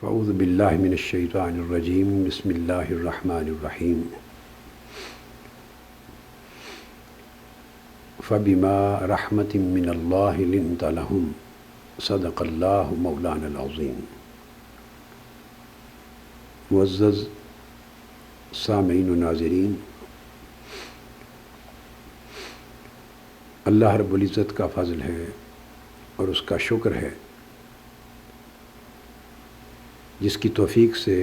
فاعوذ باللہ من الشیطان الرجیم بسم اللہ الرحمن الرحیم فبما رحمت من اللہ لنت لہم صدق اللہ مولانا العظیم۔ معزز سامعین و ناظرین، اللہ رب العزت کا فضل ہے اور اس کا شکر ہے جس کی توفیق سے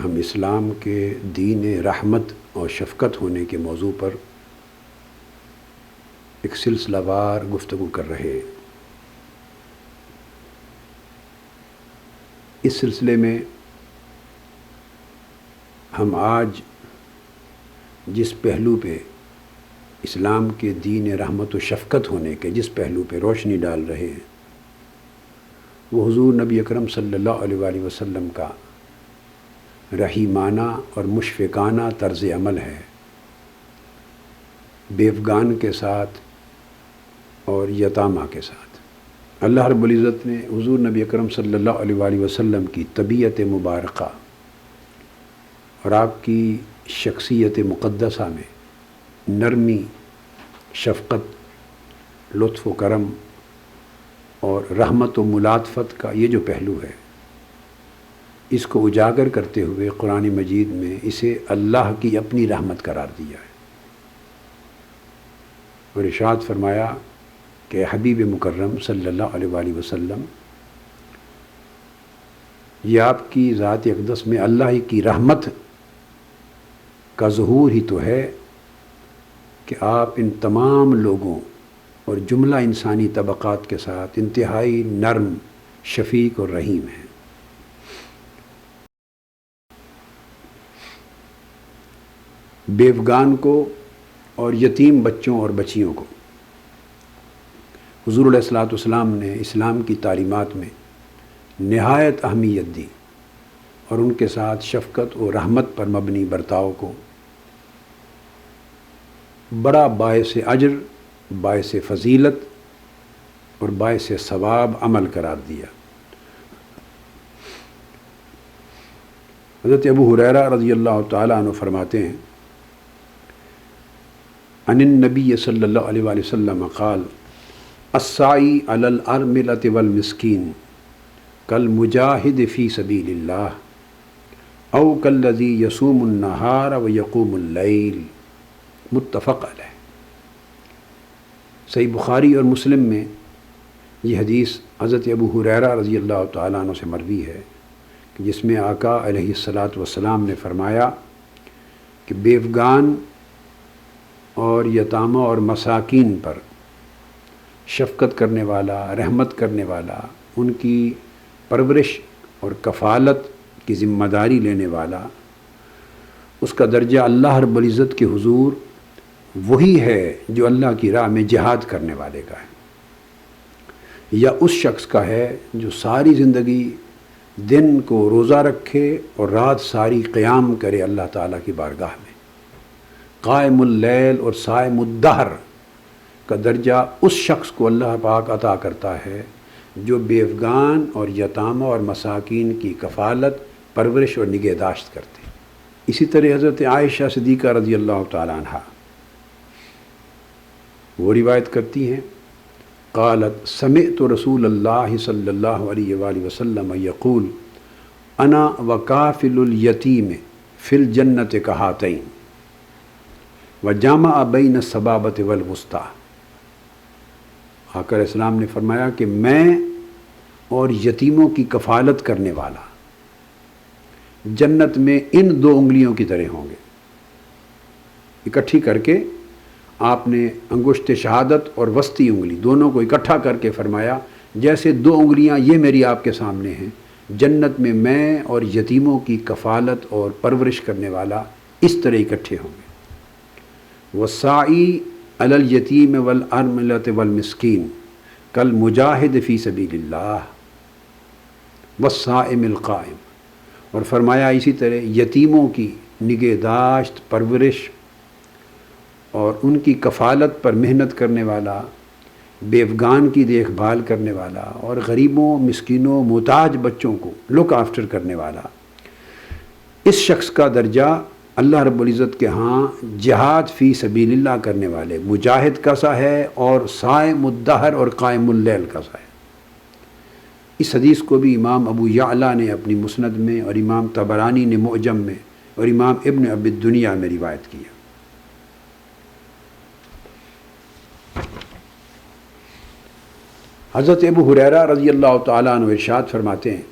ہم اسلام کے دین رحمت اور شفقت ہونے کے موضوع پر ایک سلسلہ وار گفتگو کر رہے ہیں۔ اس سلسلے میں ہم آج جس پہلو پہ اسلام کے دین رحمت و شفقت ہونے کے جس پہلو پہ روشنی ڈال رہے ہیں وہ حضور نبی اکرم صلی اللہ علیہ وآلہ وسلم کا رحیمانہ اور مشفقانہ طرز عمل ہے بیوگان کے ساتھ اور یتامہ کے ساتھ۔ اللہ رب العزت نے حضور نبی اکرم صلی اللہ علیہ وآلہ وسلم کی طبیعت مبارکہ اور آپ کی شخصیت مقدسہ میں نرمی، شفقت، لطف و کرم اور رحمت و ملاطفت کا یہ جو پہلو ہے اس کو اجاگر کرتے ہوئے قرآن مجید میں اسے اللہ کی اپنی رحمت قرار دیا ہے اور ارشاد فرمایا کہ حبیب مکرم صلی اللہ علیہ وآلہ وسلم، یہ آپ کی ذات اقدس میں اللہ کی رحمت کا ظہور ہی تو ہے کہ آپ ان تمام لوگوں اور جملہ انسانی طبقات کے ساتھ انتہائی نرم، شفیق اور رحیم ہیں۔ بیوگان کو اور یتیم بچوں اور بچیوں کو حضور علیہ الصلوۃ والسلام نے اسلام کی تعلیمات میں نہایت اہمیت دی اور ان کے ساتھ شفقت و رحمت پر مبنی برتاؤ کو بڑا باعث اجر، باعث فضیلت اور باعث ثواب عمل قرار دیا۔ حضرت ابو ہریرہ رضی اللہ تعالیٰ عنہ فرماتے ہیں عن النبی صلی اللہ علیہ وآلہ وسلم قال السعی علی الارملۃ والمسکین کالمجاہد فی سبیل اللہ او کالذی یصوم النہار ویقوم اللیل، متفق علیہ۔ صحیح بخاری اور مسلم میں یہ حدیث حضرت ابو ہریرہ رضی اللہ تعالیٰ عنہ سے مروی ہے کہ جس میں آقا علیہ الصلاۃ والسلام نے فرمایا کہ بیوگان اور یتامہ اور مساکین پر شفقت کرنے والا، رحمت کرنے والا، ان کی پرورش اور کفالت کی ذمہ داری لینے والا، اس کا درجہ اللہ رب العزت کے حضور وہی ہے جو اللہ کی راہ میں جہاد کرنے والے کا ہے، یا اس شخص کا ہے جو ساری زندگی دن کو روزہ رکھے اور رات ساری قیام کرے اللہ تعالیٰ کی بارگاہ میں۔ قائم اللیل اور صائم الدہر کا درجہ اس شخص کو اللہ پاک عطا کرتا ہے جو بیوگان اور یتامہ اور مساکین کی کفالت، پرورش اور نگہداشت کرتے ہیں۔ اسی طرح حضرت عائشہ صدیقہ رضی اللہ تعالیٰ عنہ وہ روایت کرتی ہیں قالت سمعت رسول اللہ صلی اللہ علیہ وآلہ وسلم یقول انا وکافل الیتیم فی الجنت کہاتین وجامع بین السبابۃ والوسطی۔ آقا علیہ السلام نے فرمایا کہ میں اور یتیموں کی کفالت کرنے والا جنت میں ان دو انگلیوں کی طرح ہوں گے۔ اکٹھی کر کے آپ نے انگشت شہادت اور وسطی انگلی دونوں کو اکٹھا کر کے فرمایا جیسے دو انگلیاں یہ میری آپ کے سامنے ہیں، جنت میں اور یتیموں کی کفالت اور پرورش کرنے والا اس طرح اکٹھے ہوں گے۔ والساعی علی الیتیم والارملۃ والمسکین کالمجاہد فی سبیل اللہ والصائم القائم، اور فرمایا اسی طرح یتیموں کی نگہداشت، پرورش اور ان کی کفالت پر محنت کرنے والا بیوگان کی دیکھ بھال کرنے والا اور غریبوں مسکینوں محتاج بچوں کو لک آفٹر کرنے والا، اس شخص کا درجہ اللہ رب العزت کے ہاں جہاد فی سبیل اللہ کرنے والے مجاہد کا سا ہے اور صائم الدہر اور قائم اللیل کا سا ہے۔ اس حدیث کو بھی امام ابو یعلا نے اپنی مسند میں اور امام طبرانی نے معجم میں اور امام ابن ابی الدنیا میں روایت کیا۔ حضرت ابو ہریرہ رضی اللہ تعالیٰ عنہ ارشاد فرماتے ہیں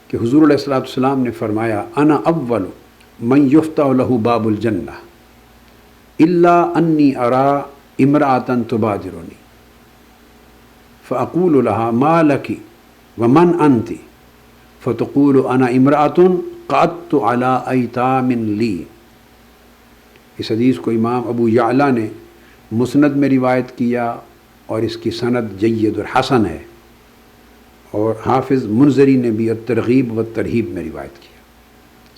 کہ حضور علیہ الصلوۃ والسلام نے فرمایا انا اول من یفتح له باب الجنہ الا انی ارى امرأة تبادرنی فاقول لها ما لك ومن انت فتقول انا امرأة قعدت على ایتام لی۔ اس حدیث کو امام ابو یعلا نے مسند میں روایت کیا اور اس کی سند جید اور حسن ہے، اور حافظ منذری نے بھی الترغیب و ترہیب میں روایت کیا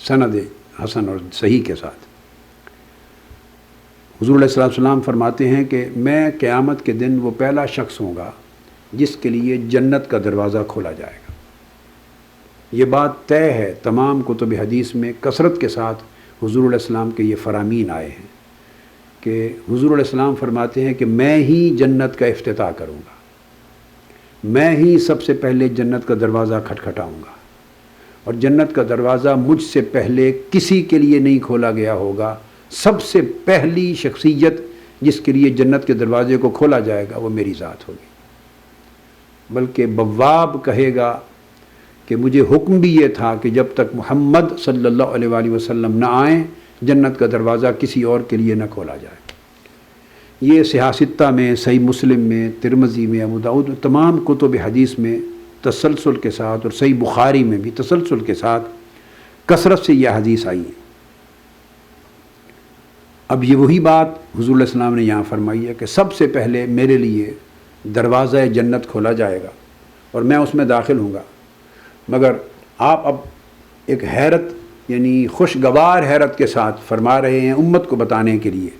سند حسن اور صحیح کے ساتھ۔ حضور علیہ الصلوۃ والسلام فرماتے ہیں کہ میں قیامت کے دن وہ پہلا شخص ہوں گا جس کے لیے جنت کا دروازہ کھولا جائے گا۔ یہ بات طے ہے، تمام کتب حدیث میں کثرت کے ساتھ حضور علیہ السلام کے یہ فرامین آئے ہیں کہ حضور علیہ السلام فرماتے ہیں کہ میں ہی جنت کا افتتاح کروں گا، میں ہی سب سے پہلے جنت کا دروازہ کھٹکھٹاؤں گا، اور جنت کا دروازہ مجھ سے پہلے کسی کے لیے نہیں کھولا گیا ہوگا۔ سب سے پہلی شخصیت جس کے لیے جنت کے دروازے کو کھولا جائے گا وہ میری ذات ہوگی، بلکہ بواب کہے گا کہ مجھے حکم بھی یہ تھا کہ جب تک محمد صلی اللہ علیہ وآلہ وسلم نہ آئیں جنت کا دروازہ کسی اور کے لیے نہ کھولا جائے۔ یہ صحیح ستہ میں، صحیح مسلم میں، ترمذی میں، ابو داؤد میں، تمام کتب حدیث میں تسلسل کے ساتھ، اور صحیح بخاری میں بھی تسلسل کے ساتھ کثرت سے یہ حدیث آئی ہے۔ اب یہ وہی بات حضور علیہ السلام نے یہاں فرمائی ہے کہ سب سے پہلے میرے لیے دروازہ جنت کھولا جائے گا اور میں اس میں داخل ہوں گا، مگر آپ اب ایک حیرت یعنی خوشگوار حیرت کے ساتھ فرما رہے ہیں امت کو بتانے کے لیے،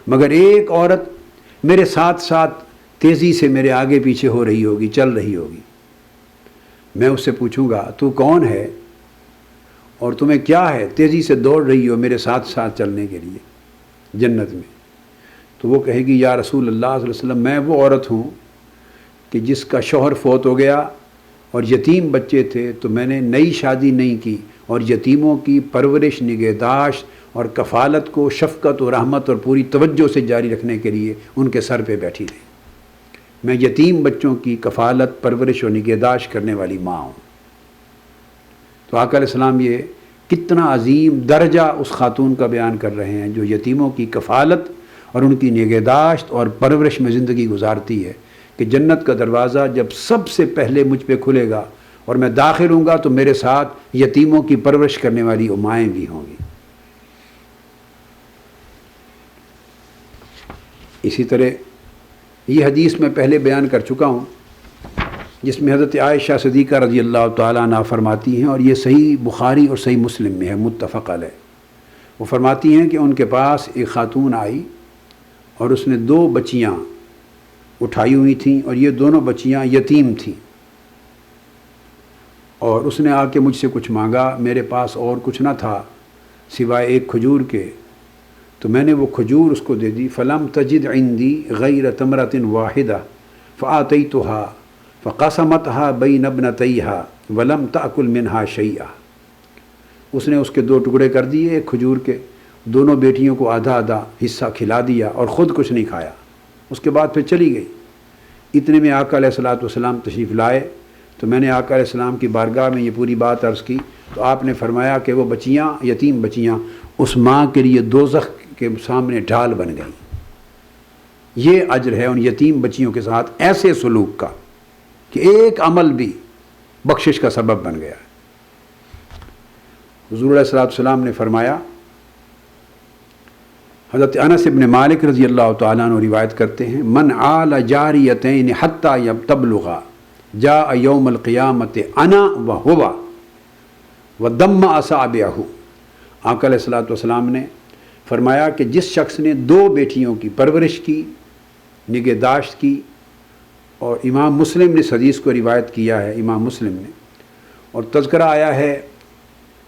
مگر ایک عورت میرے ساتھ ساتھ تیزی سے میرے آگے پیچھے ہو رہی ہوگی، چل رہی ہوگی۔ میں اس سے پوچھوں گا تو کون ہے اور تمہیں کیا ہے تیزی سے دوڑ رہی ہو میرے ساتھ ساتھ چلنے کے لیے جنت میں؟ تو وہ کہے گی یا رسول اللہ صلی اللہ علیہ وسلم میں وہ عورت ہوں کہ جس کا شوہر فوت ہو گیا اور یتیم بچے تھے، تو میں نے نئی شادی نہیں کی اور یتیموں کی پرورش، نگہداشت اور کفالت کو شفقت و رحمت اور پوری توجہ سے جاری رکھنے کے لیے ان کے سر پہ بیٹھی رہی۔ میں یتیم بچوں کی کفالت، پرورش اور نگہداشت کرنے والی ماں ہوں۔ تو آقا علیہ السلام یہ کتنا عظیم درجہ اس خاتون کا بیان کر رہے ہیں جو یتیموں کی کفالت اور ان کی نگہداشت اور پرورش میں زندگی گزارتی ہے، کہ جنت کا دروازہ جب سب سے پہلے مجھ پہ کھلے گا اور میں داخل ہوں گا تو میرے ساتھ یتیموں کی پرورش کرنے والی امائیں بھی ہوں گی۔ اسی طرح یہ حدیث میں پہلے بیان کر چکا ہوں جس میں حضرت عائشہ صدیقہ رضی اللہ تعالیٰ عنہ فرماتی ہیں، اور یہ صحیح بخاری اور صحیح مسلم میں ہے متفق علیہ۔ وہ فرماتی ہیں کہ ان کے پاس ایک خاتون آئی اور اس نے 2 بچیاں اٹھائی ہوئی تھیں اور یہ دونوں بچیاں یتیم تھیں، اور اس نے آ کے مجھ سے کچھ مانگا، میرے پاس اور کچھ نہ تھا سوائے ایک کھجور کے، تو میں نے وہ کھجور اس کو دے دی۔ فلم تجد عندی غیر تمرۃ واحدہ فآتیتها فقسمتها بین ابنتیها ولم تأکل منها شیئا۔ اس نے اس کے 2 ٹکڑے کر دیے ایک کھجور کے، دونوں بیٹیوں کو آدھا آدھا حصہ کھلا دیا اور خود کچھ نہیں کھایا۔ اس کے بعد پھر چلی گئی۔ اتنے میں آقا علیہ الصلوۃ والسلام تشریف لائے تو میں نے آقا علیہ السلام کی بارگاہ میں یہ پوری بات عرض کی، تو آپ نے فرمایا کہ وہ بچیاں، یتیم بچیاں، اس ماں کے لیے دوزخ کے سامنے ڈھال بن گئیں۔ یہ اجر ہے ان یتیم بچیوں کے ساتھ ایسے سلوک کا کہ ایک عمل بھی بخشش کا سبب بن گیا۔ حضور علیہ الصلوۃ والسلام نے فرمایا، حضرت انس بن مالک رضی اللہ تعالیٰ عنہ روایت کرتے ہیں، من آل جاریتین حتی تبلغا جاء یوم القیامت انا وہو ودم اصابعہ۔ آقا علیہ الصلوۃ والسلام نے فرمایا کہ جس شخص نے 2 بیٹیوں کی پرورش کی، نگہداشت کی، اور امام مسلم نے اس حدیث کو روایت کیا ہے، امام مسلم نے، اور تذکرہ آیا ہے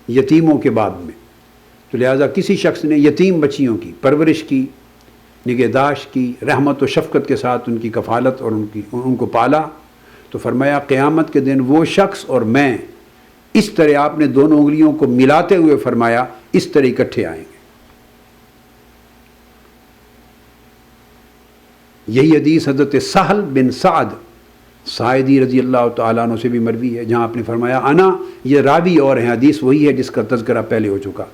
یتیموں کے باب میں، تو لہٰذا کسی شخص نے یتیم بچیوں کی پرورش کی، نگہداشت کی، رحمت و شفقت کے ساتھ ان کی کفالت اور ان کو پالا، تو فرمایا قیامت کے دن وہ شخص اور میں اس طرح، آپ نے دونوں انگلیوں کو ملاتے ہوئے فرمایا، اس طرح اکٹھے آئیں گے۔ یہی حدیث حضرت سہل بن سعد ساعدی رضی اللہ تعالیٰ عنہ سے بھی مروی ہے، جہاں آپ نے فرمایا انا، یہ راوی اور ہیں، حدیث وہی ہے جس کا تذکرہ پہلے ہو چکا،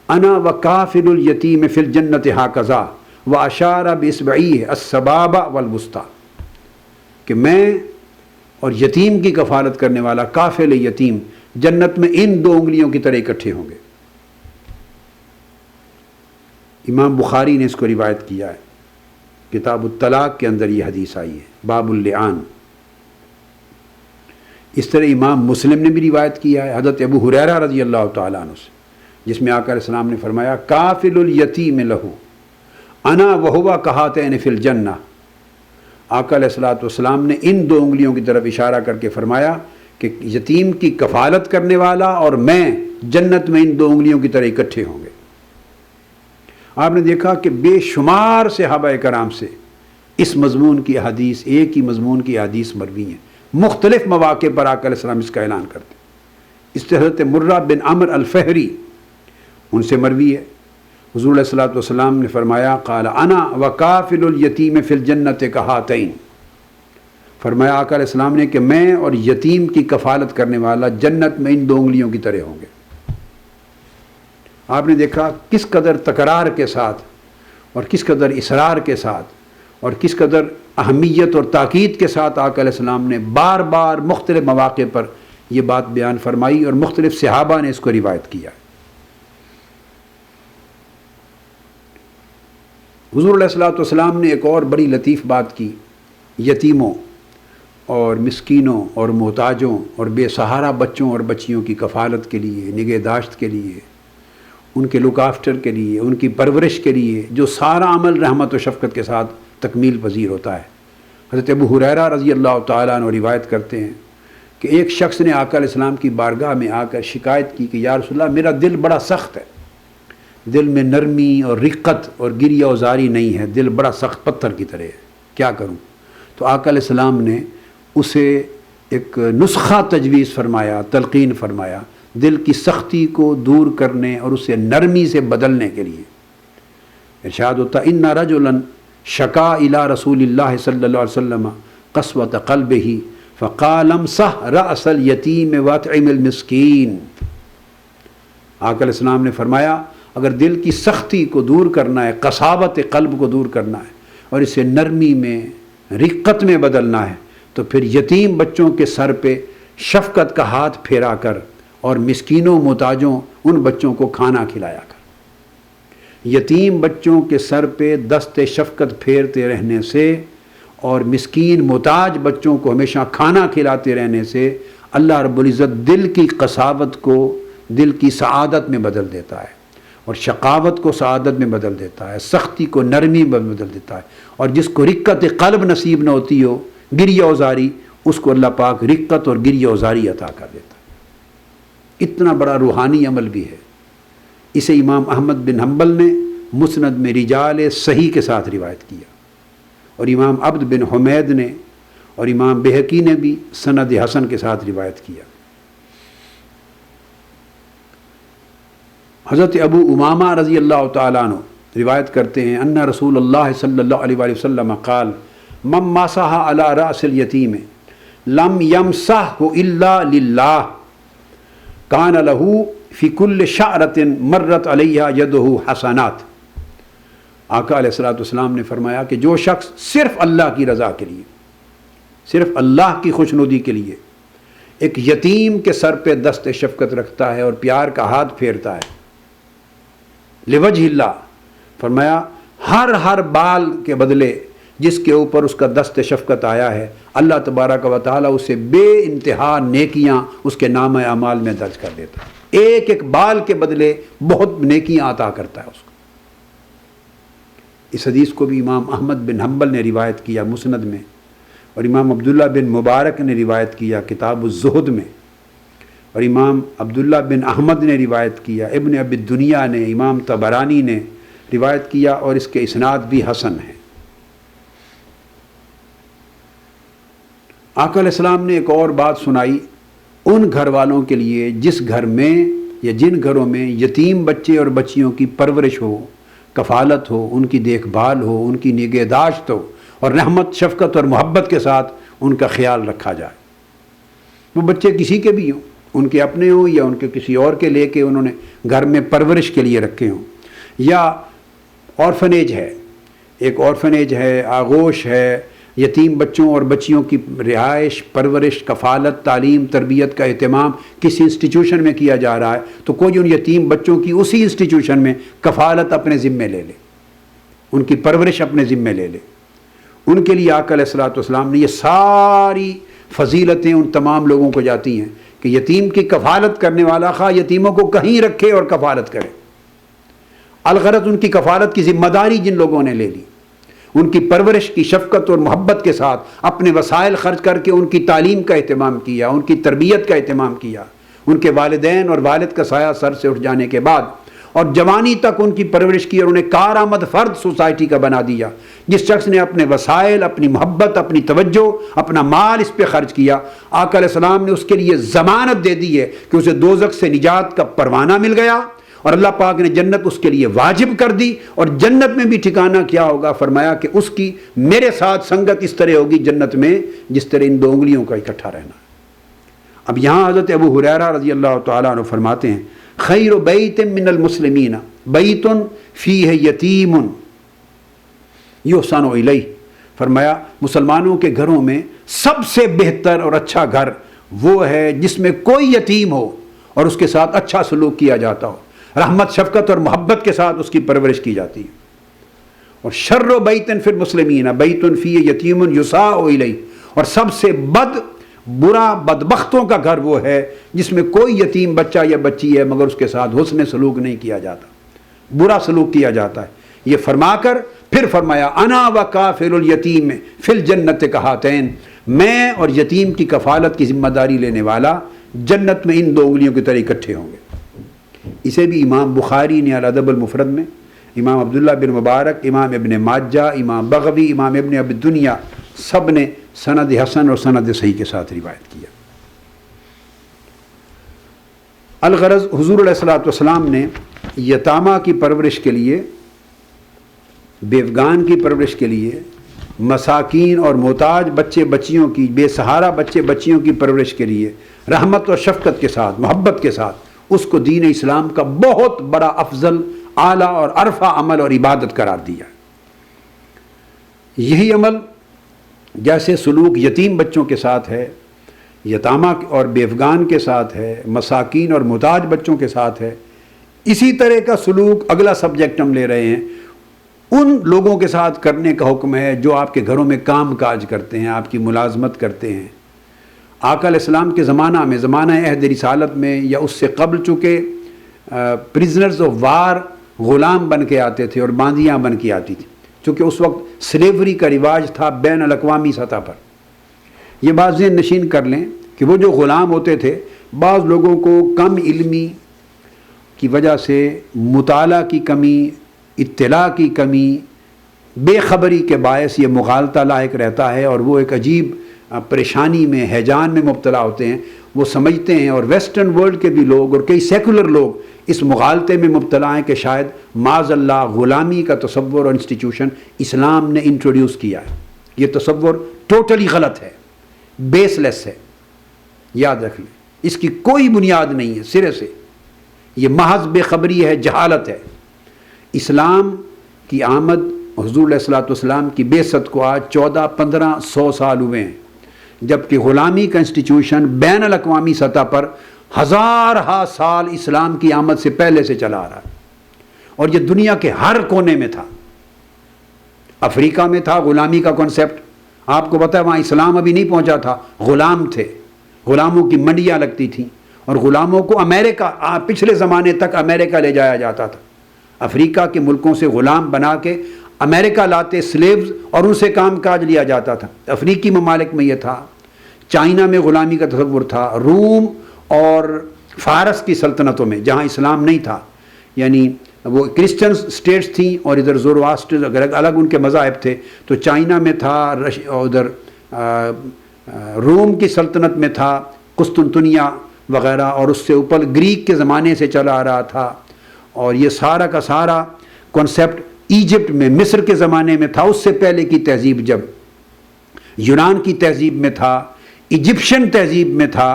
انا وکافل الیتیم فی الجنت ہاکذا واشار باصبعیہ السبابہ والوسطی، کہ میں اور یتیم کی کفالت کرنے والا کافل یتیم جنت میں ان دو انگلیوں کی طرح اکٹھے ہوں گے۔ امام بخاری نے اس کو روایت کیا ہے، کتاب الطلاق کے اندر یہ حدیث آئی ہے، باب اللعان۔ اس طرح امام مسلم نے بھی روایت کیا ہے حضرت ابو ہریرہ رضی اللہ تعالیٰ عنہ سے، جس میں آقا علیہ السلام نے فرمایا کافل الیتیم لہ انا وہو کہاتین فی الجنہ۔ آقا علیہ السلام نے ان دو انگلیوں کی طرف اشارہ کر کے فرمایا کہ یتیم کی کفالت کرنے والا اور میں جنت میں ان دو انگلیوں کی طرح اکٹھے ہوں گے۔ آپ نے دیکھا کہ بے شمار صحابہ کرام سے اس مضمون کی احادیث، ایک ہی مضمون کی احادیث مروی ہیں، مختلف مواقع پر آقا علیہ السلام اس کا اعلان کرتے۔ اس طرح حضرت مرہ بن عمرو الفہری، ان سے مروی ہے، حضور علیہ السلام نے فرمایا قال انا وکافل الیتیم فی الجنت کہاتین، فرمایا آقا علیہ السلام نے کہ میں اور یتیم کی کفالت کرنے والا جنت میں ان دو انگلیوں کی طرح ہوں گے۔ آپ نے دیکھا کس قدر تکرار کے ساتھ اور کس قدر اصرار کے ساتھ اور کس قدر اہمیت اور تاکید کے ساتھ آقا علیہ السلام نے بار بار مختلف مواقع پر یہ بات بیان فرمائی، اور مختلف صحابہ نے اس کو روایت کیا۔ حضور علیہ السلام نے ایک اور بڑی لطیف بات کی، یتیموں اور مسکینوں اور محتاجوں اور بے سہارا بچوں اور بچیوں کی کفالت کے لیے، نگہداشت کے لیے، ان کے لک آفٹر کے لیے، ان کی پرورش کے لیے جو سارا عمل رحمت و شفقت کے ساتھ تکمیل پذیر ہوتا ہے۔ حضرت ابو ہریرہ رضی اللہ تعالیٰ عنہ روایت کرتے ہیں کہ ایک شخص نے آقا علیہ السلام کی بارگاہ میں آ کر شکایت کی کہ یا رسول اللہ میرا دل بڑا سخت ہے، دل میں نرمی اور رقت اور گریہ وزاری نہیں ہے، دل بڑا سخت پتھر کی طرح ہے، کیا کروں؟ تو آقا علیہ السلام نے اسے ایک نسخہ تجویز فرمایا، تلقین فرمایا دل کی سختی کو دور کرنے اور اسے نرمی سے بدلنے کے لیے۔ ارشاد ہوتا ان رجلا شکا الی رسول اللہ صلی اللہ علیہ وسلم قسوۃ قلبہ فقال امسح رأس الیتیم واطعم المسکین۔ آقا علیہ السلام نے فرمایا اگر دل کی سختی کو دور کرنا ہے، قساوت قلب کو دور کرنا ہے اور اسے نرمی میں، رقت میں بدلنا ہے، تو پھر یتیم بچوں کے سر پہ شفقت کا ہاتھ پھیرا کر اور مسکینوں محتاجوں ان بچوں کو کھانا کھلایا کر۔ یتیم بچوں کے سر پہ دست شفقت پھیرتے رہنے سے اور مسکین محتاج بچوں کو ہمیشہ کھانا کھلاتے رہنے سے اللہ رب العزت دل کی قساوت کو دل کی سعادت میں بدل دیتا ہے، اور شقاوت کو سعادت میں بدل دیتا ہے، سختی کو نرمی میں بدل دیتا ہے، اور جس کو رقت قلب نصیب نہ ہوتی ہو، گریہ وزاری، اس کو اللہ پاک رقت اور گریہ وزاری عطا کر دیتا ہے۔ اتنا بڑا روحانی عمل بھی ہے۔ اسے امام احمد بن حنبل نے مسند میں رجال صحیح کے ساتھ روایت کیا، اور امام عبد بن حمید نے اور امام بہقی نے بھی سند حسن کے ساتھ روایت کیا۔ حضرت ابو امامہ رضی اللہ تعالیٰ عنہ روایت کرتے ہیں ان رسول اللہ صلی اللہ علیہ وآلہ وسلم قال من مسح علی رأس الیتیم لم یمسحہ الا للہ کان لہ فی کل شعرۃ مرت علیہ یدہ حسنات۔ آقا علیہ السلام نے فرمایا کہ جو شخص صرف اللہ کی رضا کے لیے، صرف اللہ کی خوشنودی کے لیے ایک یتیم کے سر پہ دست شفقت رکھتا ہے اور پیار کا ہاتھ پھیرتا ہے لوجہ اللہ، فرمایا ہر بال کے بدلے جس کے اوپر اس کا دست شفقت آیا ہے، اللہ تبارک و تعالیٰ اسے بے انتہا نیکیاں اس کے نامہ اعمال میں درج کر دیتا ہے، ایک ایک بال کے بدلے بہت نیکیاں عطا کرتا ہے اس کو۔ اس حدیث کو بھی امام احمد بن حنبل نے روایت کیا مسند میں، اور امام عبداللہ بن مبارک نے روایت کیا کتاب الزہد میں، اور امام عبداللہ بن احمد نے روایت کیا، ابن ابی الدنیا نے، امام طبرانی نے روایت کیا، اور اس کے اسناد بھی حسن ہیں۔ آقا علیہ السلام نے ایک اور بات سنائی ان گھر والوں کے لیے جس گھر میں یا جن گھروں میں یتیم بچے اور بچیوں کی پرورش ہو، کفالت ہو، ان کی دیکھ بھال ہو، ان کی نگہداشت ہو، اور رحمت، شفقت اور محبت کے ساتھ ان کا خیال رکھا جائے۔ وہ بچے کسی کے بھی ہوں، ان کے اپنے ہوں یا ان کے کسی اور کے لے کے انہوں نے گھر میں پرورش کے لیے رکھے ہوں، یا آرفنیج ہے، ایک آرفنیج ہے، آغوش ہے، یتیم بچوں اور بچیوں کی رہائش، پرورش، کفالت، تعلیم، تربیت کا اہتمام کسی انسٹیٹیوشن میں کیا جا رہا ہے، تو کوئی ان یتیم بچوں کی اسی انسٹیٹیوشن میں کفالت اپنے ذمے لے لے، ان کی پرورش اپنے ذمے لے لے۔ ان کے لیے آقا علیہ الصلوۃ والسلام نے یہ ساری فضیلتیں ان تمام لوگوں کو جاتی ہیں کہ یتیم کی کفالت کرنے والا خواہ یتیموں کو کہیں رکھے اور کفالت کرے، الغرض ان کی کفالت کی ذمہ داری جن لوگوں نے لے لی، ان کی پرورش کی شفقت اور محبت کے ساتھ اپنے وسائل خرچ کر کے ان کی تعلیم کا اہتمام کیا، ان کی تربیت کا اہتمام کیا، ان کے والدین اور والد کا سایہ سر سے اٹھ جانے کے بعد اور جوانی تک ان کی پرورش کی، اور انہیں کارآمد فرد سوسائٹی کا بنا دیا۔ جس شخص نے اپنے وسائل، اپنی محبت، اپنی توجہ، اپنا مال اس پہ خرچ کیا، آقا علیہ السلام نے اس کے لیے ضمانت دے دی ہے کہ اسے دوزخ سے نجات کا پروانہ مل گیا، اور اللہ پاک نے جنت اس کے لیے واجب کر دی، اور جنت میں بھی ٹھکانہ کیا ہوگا، فرمایا کہ اس کی میرے ساتھ سنگت اس طرح ہوگی جنت میں جس طرح ان دو انگلیوں کا اکٹھا رہنا۔ اب یہاں حضرت ابو ہریرہ رضی اللہ تعالیٰ عنہ فرماتے ہیں خیر بیت من المسلمین بیت فیہ یتیم یحسن الیہ، فرمایا مسلمانوں کے گھروں میں سب سے بہتر اور اچھا گھر وہ ہے جس میں کوئی یتیم ہو اور اس کے ساتھ اچھا سلوک کیا جاتا ہو، رحمت، شفقت اور محبت کے ساتھ اس کی پرورش کی جاتی ہے۔ اور شر بیت فی المسلمین بیت فیہ یتیم یساء الیہ، اور سب سے برا بدبختوں کا گھر وہ ہے جس میں کوئی یتیم بچہ یا بچی ہے مگر اس کے ساتھ حسن سلوک نہیں کیا جاتا، برا سلوک کیا جاتا ہے۔ یہ فرما کر پھر فرمایا انا وکافل الیتیم فی الجنت کہاتین، میں اور یتیم کی کفالت کی ذمہ داری لینے والا جنت میں ان دو انگلیوں کی طرح اکٹھے ہوں گے۔ اسے بھی امام بخاری نے الادب المفرد میں، امام عبداللہ بن مبارک، امام ابن ماجہ، امام بغوی، امام ابن ابی الدنیا سب نے سند حسن اور سند صحیح کے ساتھ روایت کیا۔ الغرض حضور علیہ الصلوۃ والسلام نے یتامہ کی پرورش کے لیے، بیوگان کی پرورش کے لیے، مساکین اور محتاج بچے بچیوں کی، بے سہارا بچے بچیوں کی پرورش کے لیے رحمت اور شفقت کے ساتھ، محبت کے ساتھ اس کو دین اسلام کا بہت بڑا افضل، اعلیٰ اور عرفہ عمل اور عبادت قرار دیا۔ یہی عمل جیسے سلوک یتیم بچوں کے ساتھ ہے، یتامہ اور بیوگان کے ساتھ ہے، مساکین اور محتاج بچوں کے ساتھ ہے، اسی طرح کا سلوک اگلا سبجیکٹ ہم لے رہے ہیں ان لوگوں کے ساتھ کرنے کا حکم ہے جو آپ کے گھروں میں کام کاج کرتے ہیں، آپ کی ملازمت کرتے ہیں۔ آقا علیہ السلام کے زمانہ میں، زمانہ عہد رسالت میں یا اس سے قبل، چونکہ پرزنرز آف وار غلام بن کے آتے تھے اور باندیاں بن کے آتی تھی، چونکہ اس وقت سلیوری کا رواج تھا بین الاقوامی سطح پر۔ یہ بات ذہن نشین کر لیں کہ وہ جو غلام ہوتے تھے، بعض لوگوں کو کم علمی کی وجہ سے، مطالعہ کی کمی، اطلاع کی کمی، بے خبری کے باعث یہ مغالطہ لاحق رہتا ہے، اور وہ ایک عجیب پریشانی میں، ہیجان میں مبتلا ہوتے ہیں۔ وہ سمجھتے ہیں، اور ویسٹرن ورلڈ کے بھی لوگ اور کئی سیکولر لوگ اس مغالطے میں مبتلا ہیں کہ شاید معاذ اللہ غلامی کا تصور اور انسٹیٹیوشن اسلام نے انٹروڈیوس کیا ہے۔ یہ تصور ٹوٹلی غلط ہے، بیس لیس ہے، یاد رکھ لیں، اس کی کوئی بنیاد نہیں ہے سرے سے، یہ محض بے خبری ہے، جہالت ہے۔ اسلام کی آمد، حضور علیہ الصلوۃ والسلام کی بعثت کو آج 1400-1500 سال ہوئے ہیں، جبکہ غلامی کا انسٹیٹیوشن بین الاقوامی سطح پر ہزارہ سال اسلام کی آمد سے پہلے سے چلا آ رہا ہے، اور یہ دنیا کے ہر کونے میں تھا۔ افریقہ میں تھا غلامی کا کنسیپٹ، آپ کو پتہ ہے وہاں اسلام ابھی نہیں پہنچا تھا، غلام تھے، غلاموں کی منڈیاں لگتی تھیں، اور غلاموں کو امریکہ، پچھلے زمانے تک امریکہ لے جایا جاتا تھا۔ افریقہ کے ملکوں سے غلام بنا کے امریکہ لاتے سلیبز اور ان سے کام کاج لیا جاتا تھا. افریقی ممالک میں یہ تھا. چائنا میں غلامی کا تصور تھا. روم اور فارس کی سلطنتوں میں جہاں اسلام نہیں تھا، یعنی وہ کرسچن سٹیٹس تھیں اور ادھر زورواسٹر الگ الگ ان کے مذاہب تھے، تو چائنا میں تھا، ادھر روم کی سلطنت میں تھا، قسطنطنیہ وغیرہ، اور اس سے اوپر گریک کے زمانے سے چلا آ رہا تھا. اور یہ سارا کا سارا کنسیپٹ ایجپٹ میں، مصر کے زمانے میں تھا. اس سے پہلے کی تہذیب جب یونان کی تہذیب میں تھا، ایجپشن تہذیب میں تھا،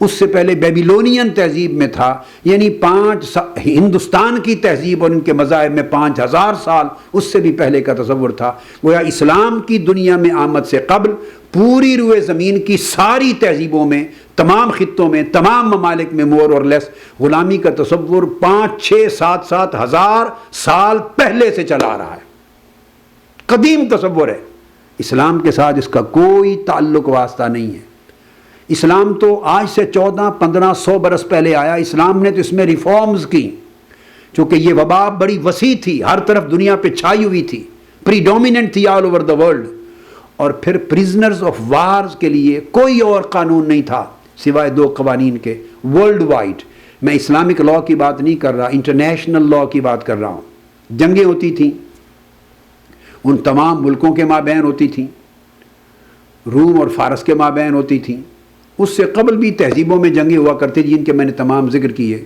اس سے پہلے بیبیلونین تہذیب میں تھا، یعنی ہندوستان کی تہذیب اور ان کے مذاہب میں 5000 سال اس سے بھی پہلے کا تصور تھا. گویا اسلام کی دنیا میں آمد سے قبل پوری روئے زمین کی ساری تہذیبوں میں، تمام خطوں میں، تمام ممالک میں مور اور لیس غلامی کا تصور 5، 6، 7 ہزار سال پہلے سے چلا آ رہا ہے. قدیم تصور ہے. اسلام کے ساتھ اس کا کوئی تعلق واسطہ نہیں ہے. اسلام تو آج سے 14، 15، 100 برس پہلے آیا. اسلام نے تو اس میں ریفارمز کی، چونکہ یہ وبا بڑی وسیع تھی، ہر طرف دنیا پہ چھائی ہوئی تھی، پری ڈومیننٹ تھی آل اوور دا ورلڈ. اور پھر پریزنرز آف وارز کے لیے کوئی اور قانون نہیں تھا سوائے 2 قوانین کے ورلڈ وائڈ. میں اسلامک لاء کی بات نہیں کر رہا، انٹرنیشنل لاء کی بات کر رہا ہوں. جنگیں ہوتی تھیں، ان تمام ملکوں کے مابین ہوتی تھیں، روم اور فارس کے مابین ہوتی تھیں. اس سے قبل بھی تہذیبوں میں جنگیں ہوا کرتی تھیں جن کے میں نے تمام ذکر کیے.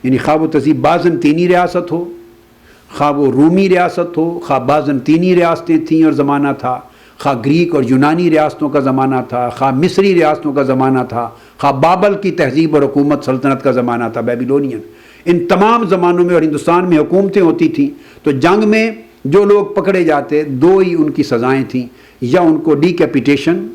یعنی خواہ وہ تہذیب بازنطینی ریاست ہو، خواہ وہ رومی ریاست ہو، خواہ بازنطینی ریاستیں تھیں اور زمانہ تھا، خواہ گریک اور یونانی ریاستوں کا زمانہ تھا، خواہ مصری ریاستوں کا زمانہ تھا، خواہ بابل کی تہذیب اور حکومت سلطنت کا زمانہ تھا، بیبیلونین. ان تمام زمانوں میں اور ہندوستان میں حکومتیں ہوتی تھیں. تو جنگ میں جو لوگ پکڑے جاتے 2 ہی ان کی سزائیں تھیں، یا ان کو ڈیکیپیٹیشن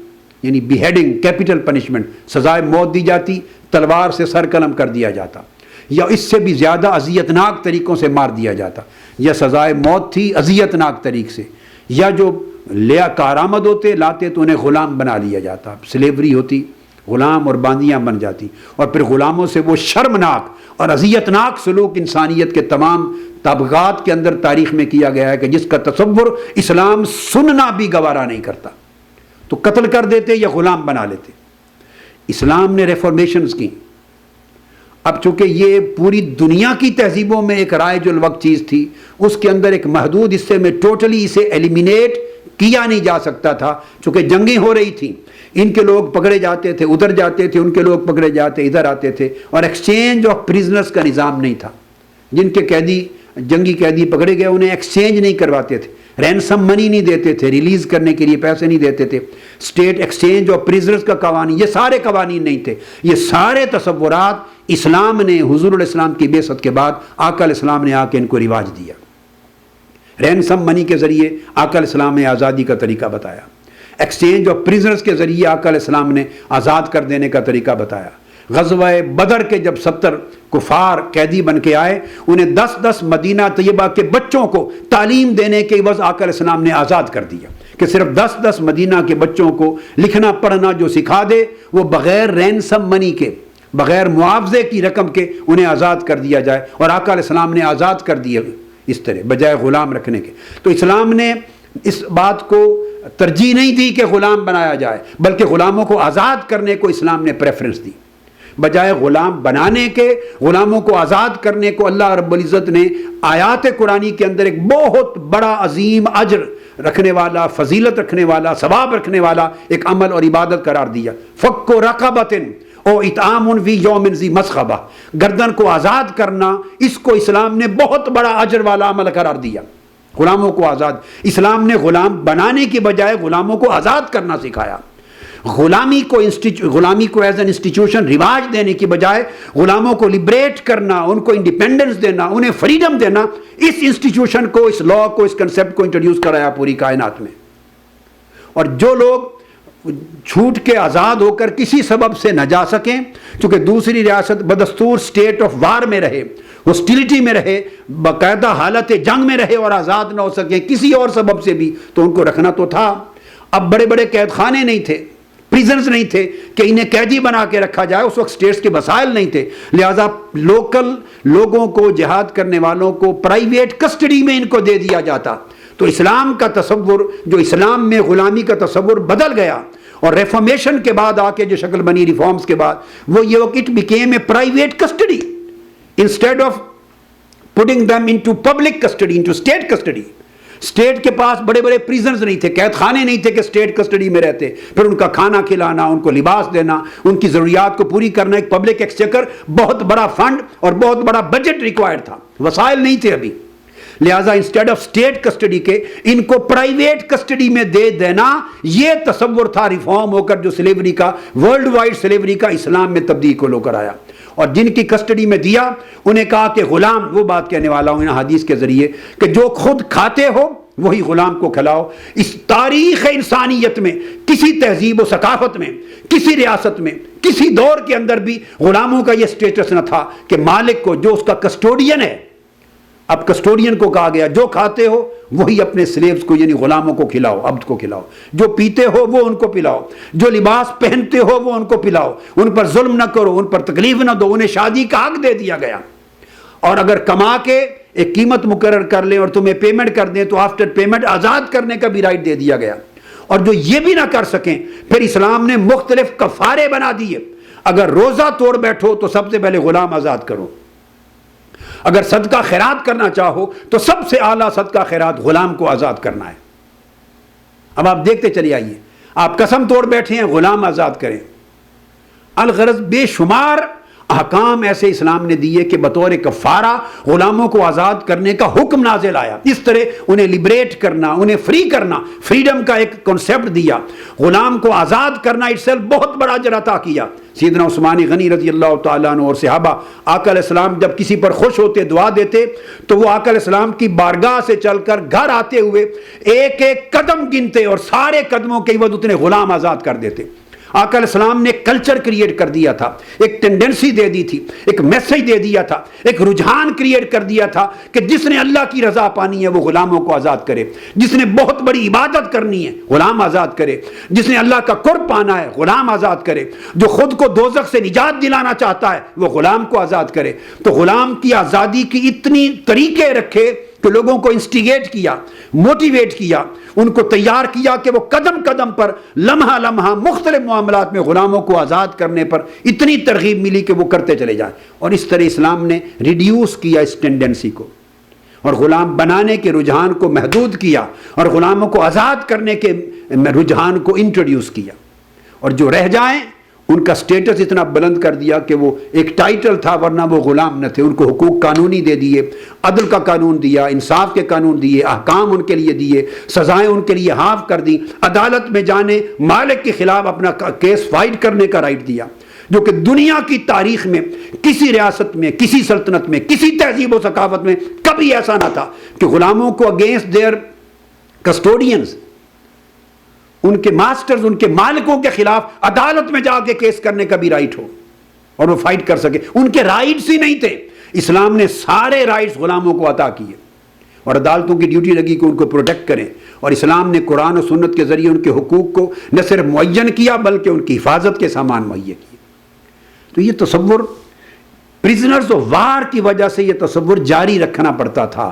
یعنی بیہیڈنگ، کیپٹل پنشمنٹ، سزائے موت دی جاتی، تلوار سے سر قلم کر دیا جاتا، یا اس سے بھی زیادہ اذیتناک طریقوں سے مار دیا جاتا. یا سزائے موت تھی اذیتناک طریق سے، یا جو لیا کارآمد ہوتے لاتے تو انہیں غلام بنا لیا جاتا. سلیوری ہوتی، غلام اور باندیاں بن جاتی، اور پھر غلاموں سے وہ شرمناک اور اذیتناک سلوک انسانیت کے تمام طبقات کے اندر تاریخ میں کیا گیا ہے کہ جس کا تصور اسلام سننا بھی گوارا نہیں کرتا. تو قتل کر دیتے یا غلام بنا لیتے. اسلام نے ریفارمیشنز کی. اب چونکہ یہ پوری دنیا کی تہذیبوں میں ایک رائج الوقت چیز تھی، اس کے اندر ایک محدود حصے میں ٹوٹلی اسے ایلیمینیٹ کیا نہیں جا سکتا تھا، چونکہ جنگیں ہو رہی تھیں. ان کے لوگ پکڑے جاتے تھے، ادھر جاتے تھے، ان کے لوگ پکڑے جاتے ادھر آتے تھے، اور ایکسچینج آف پریزنرز کا نظام نہیں تھا. جن کے قیدی، جنگی قیدی پکڑے گئے انہیں ایکسچینج نہیں کرواتے تھے، رینسم منی نہیں دیتے تھے، ریلیز کرنے کے لیے پیسے نہیں دیتے تھے. اسٹیٹ ایکسچینج آف پریزنرز کا قوانین، یہ سارے قوانین نہیں تھے. یہ سارے تصورات اسلام نے حضور علیہ السلام کی بعثت کے بعد آقا علیہ السلام نے آ کے ان کو رواج دیا. رینسم منی کے ذریعے آقا علیہ السلام نے آزادی کا طریقہ بتایا. ایکسچینج آف پریزنرز کے ذریعے آقا علیہ السلام نے آزاد کر دینے کا طریقہ بتایا. غزوہ بدر کے جب 70 کفار قیدی بن کے آئے، انہیں 10 مدینہ طیبہ کے بچوں کو تعلیم دینے کے عوض آقا علیہ السلام نے آزاد کر دیا کہ صرف 10 مدینہ کے بچوں کو لکھنا پڑھنا جو سکھا دے وہ بغیر رینسم منی کے، بغیر معاوضے کی رقم کے انہیں آزاد کر دیا جائے. اور آقا علیہ السلام نے آزاد کر دیا اس طرح بجائے غلام رکھنے کے. تو اسلام نے اس بات کو ترجیح نہیں دی کہ غلام بنایا جائے، بلکہ غلاموں کو آزاد کرنے کو اسلام نے پریفرنس دی. بجائے غلام بنانے کے، غلاموں کو آزاد کرنے کو اللہ رب العزت نے آیات قرآنی کے اندر ایک بہت بڑا عظیم اجر رکھنے والا، فضیلت رکھنے والا، ثواب رکھنے والا ایک عمل اور عبادت قرار دیا. فک رقبۃ او اطعام فی یوم ذی مسغبہ، گردن کو آزاد کرنا، اس کو اسلام نے بہت بڑا اجر والا عمل قرار دیا. غلاموں کو آزاد، اسلام نے غلام بنانے کے بجائے غلاموں کو آزاد کرنا سکھایا. غلامی کو ایز این انسٹیٹیوشن رواج دینے کی بجائے غلاموں کو لبریٹ کرنا، ان کو انڈیپینڈنس دینا، انہیں فریڈم دینا، اس انسٹیٹیوشن کو، اس لا کو، اس کنسیپٹ کو انٹروڈیوس کرایا پوری کائنات میں. اور جو لوگ چھوٹ کے آزاد ہو کر کسی سبب سے نہ جا سکیں، چونکہ دوسری ریاست بدستور سٹیٹ آف وار میں رہے، ہاسٹیلٹی میں رہے، باقاعدہ حالت جنگ میں رہے اور آزاد نہ ہو سکیں کسی اور سبب سے بھی، تو ان کو رکھنا تو تھا. اب بڑے بڑے قید خانے نہیں تھے، پریزنز نہیں تھے کہ انہیں قیدی بنا کے رکھا جائے. اس وقت سٹیٹس کے وسائل نہیں تھے، لہٰذا لوکل لوگوں کو، جہاد کرنے والوں کو پرائیویٹ کسٹڈی میں ان کو دے دیا جاتا. تو اسلام کا تصور، جو اسلام میں غلامی کا تصور بدل گیا، اور ریفارمیشن کے بعد آ کے جو شکل بنی ریفارمز کے بعد، وہ یہ it became a private custody instead of putting them into public custody, into state custody. State کے پاس بڑے بڑے پریزنز نہیں تھے، قید خانے نہیں تھے کہ اسٹیٹ کسٹڈی میں رہتے، پھر ان کا کھانا کھلانا، ان کو لباس دینا، ان کی ضروریات کو پوری کرنا، ایک پبلک ایکسچیکر، بہت بڑا فنڈ اور بہت بڑا بجٹ ریکوائرڈ تھا، وسائل نہیں تھے ابھی. لہٰذا انسٹیڈ آف اسٹیٹ کسٹڈی کے ان کو پرائیویٹ کسٹڈی میں دے دینا، یہ تصور تھا ریفارم ہو کر جو سلیوری کا، ورلڈ وائڈ سلیوری کا اسلام میں تبدیلی کو لو کر آیا. اور جن کی کسٹڈی میں دیا انہیں کہا کہ غلام، وہ بات کہنے والا ہوں حدیث کے ذریعے کہ جو خود کھاتے ہو وہی غلام کو کھلاؤ. اس تاریخ انسانیت میں کسی تہذیب و ثقافت میں، کسی ریاست میں، کسی دور کے اندر بھی غلاموں کا یہ سٹیٹس نہ تھا کہ مالک کو، جو اس کا کسٹوڈین ہے، اب کسٹوڈین کو کہا گیا جو کھاتے ہو وہی اپنے سلیوز کو یعنی غلاموں کو کھلاؤ، عبد کو کھلاؤ، جو پیتے ہو وہ ان کو پلاؤ، جو لباس پہنتے ہو وہ ان کو پلاؤ، ان پر ظلم نہ کرو، ان پر تکلیف نہ دو، انہیں شادی کا حق دے دیا گیا. اور اگر کما کے ایک قیمت مقرر کر لیں اور تمہیں پیمنٹ کر دیں تو آفٹر پیمنٹ آزاد کرنے کا بھی رائٹ دے دیا گیا. اور جو یہ بھی نہ کر سکیں پھر اسلام نے مختلف کفارے بنا دیے. اگر روزہ توڑ بیٹھو تو سب سے پہلے غلام آزاد کرو، اگر صدقہ خیرات کرنا چاہو تو سب سے اعلیٰ صدقہ خیرات غلام کو آزاد کرنا ہے. اب آپ دیکھتے چلے آئیے، آپ قسم توڑ بیٹھے ہیں غلام آزاد کریں. الغرض بے شمار احکام ایسے اسلام نے دیے کہ بطور کفارہ غلاموں کو آزاد کرنے کا حکم نازل آیا. اس طرح انہیں لبریٹ کرنا، انہیں فری کرنا، فریڈم کا ایک کنسیپٹ دیا. غلام کو آزاد کرنا اٹسیلف بہت بڑا اجر عطا کیا. سیدنا عثمان غنی رضی اللہ تعالیٰ عنہ اور صحابہ آقا علیہ السلام جب کسی پر خوش ہوتے، دعا دیتے، تو وہ آقا علیہ السلام کی بارگاہ سے چل کر گھر آتے ہوئے ایک ایک قدم گنتے اور سارے قدموں کے عوض اتنے غلام آزاد کر دیتے. آقا علیہ السلام نے کلچر کریٹ کر دیا تھا، ایک ٹینڈنسی دے دی تھی، ایک میسج دے دیا تھا، ایک رجحان کریٹ کر دیا تھا کہ جس نے اللہ کی رضا پانی ہے وہ غلاموں کو آزاد کرے، جس نے بہت بڑی عبادت کرنی ہے غلام آزاد کرے، جس نے اللہ کا قرب پانا ہے غلام آزاد کرے، جو خود کو دوزخ سے نجات دلانا چاہتا ہے وہ غلام کو آزاد کرے. تو غلام کی آزادی کی اتنی طریقے رکھے کہ لوگوں کو انسٹیگیٹ کیا، موٹیویٹ کیا، ان کو تیار کیا کہ وہ قدم قدم پر، لمحہ لمحہ مختلف معاملات میں غلاموں کو آزاد کرنے پر اتنی ترغیب ملی کہ وہ کرتے چلے جائیں. اور اس طرح اسلام نے ریڈیوس کیا اس ٹینڈنسی کو اور غلام بنانے کے رجحان کو محدود کیا اور غلاموں کو آزاد کرنے کے رجحان کو انٹروڈیوس کیا. اور جو رہ جائیں ان کا سٹیٹس اتنا بلند کر دیا کہ وہ ایک ٹائٹل تھا ورنہ وہ غلام نہ تھے. ان کو حقوق قانونی دے دیے، عدل کا قانون دیا، انصاف کے قانون دیے، احکام ان کے لیے دیے، سزائیں ان کے لیے حاف کر دی، عدالت میں جانے، مالک کے خلاف اپنا کیس فائٹ کرنے کا رائٹ دیا، جو کہ دنیا کی تاریخ میں کسی ریاست میں، کسی سلطنت میں، کسی تہذیب و ثقافت میں کبھی ایسا نہ تھا کہ غلاموں کو اگینسٹ دیئر کسٹوڈینز، ان کے ماسٹرز، ان کے مالکوں کے خلاف عدالت میں جا کے کیس کرنے کا بھی رائٹ ہو اور وہ فائٹ کر سکے. ان کے رائٹس ہی نہیں تھے. اسلام نے سارے رائٹس غلاموں کو عطا کیے اور عدالتوں کی ڈیوٹی لگی کہ ان کو پروٹیکٹ کریں. اور اسلام نے قرآن و سنت کے ذریعے ان کے حقوق کو نہ صرف معین کیا بلکہ ان کی حفاظت کے سامان مہیا کیے. تو یہ تصور پرزنرز آف وار کی وجہ سے یہ تصور جاری رکھنا پڑتا تھا.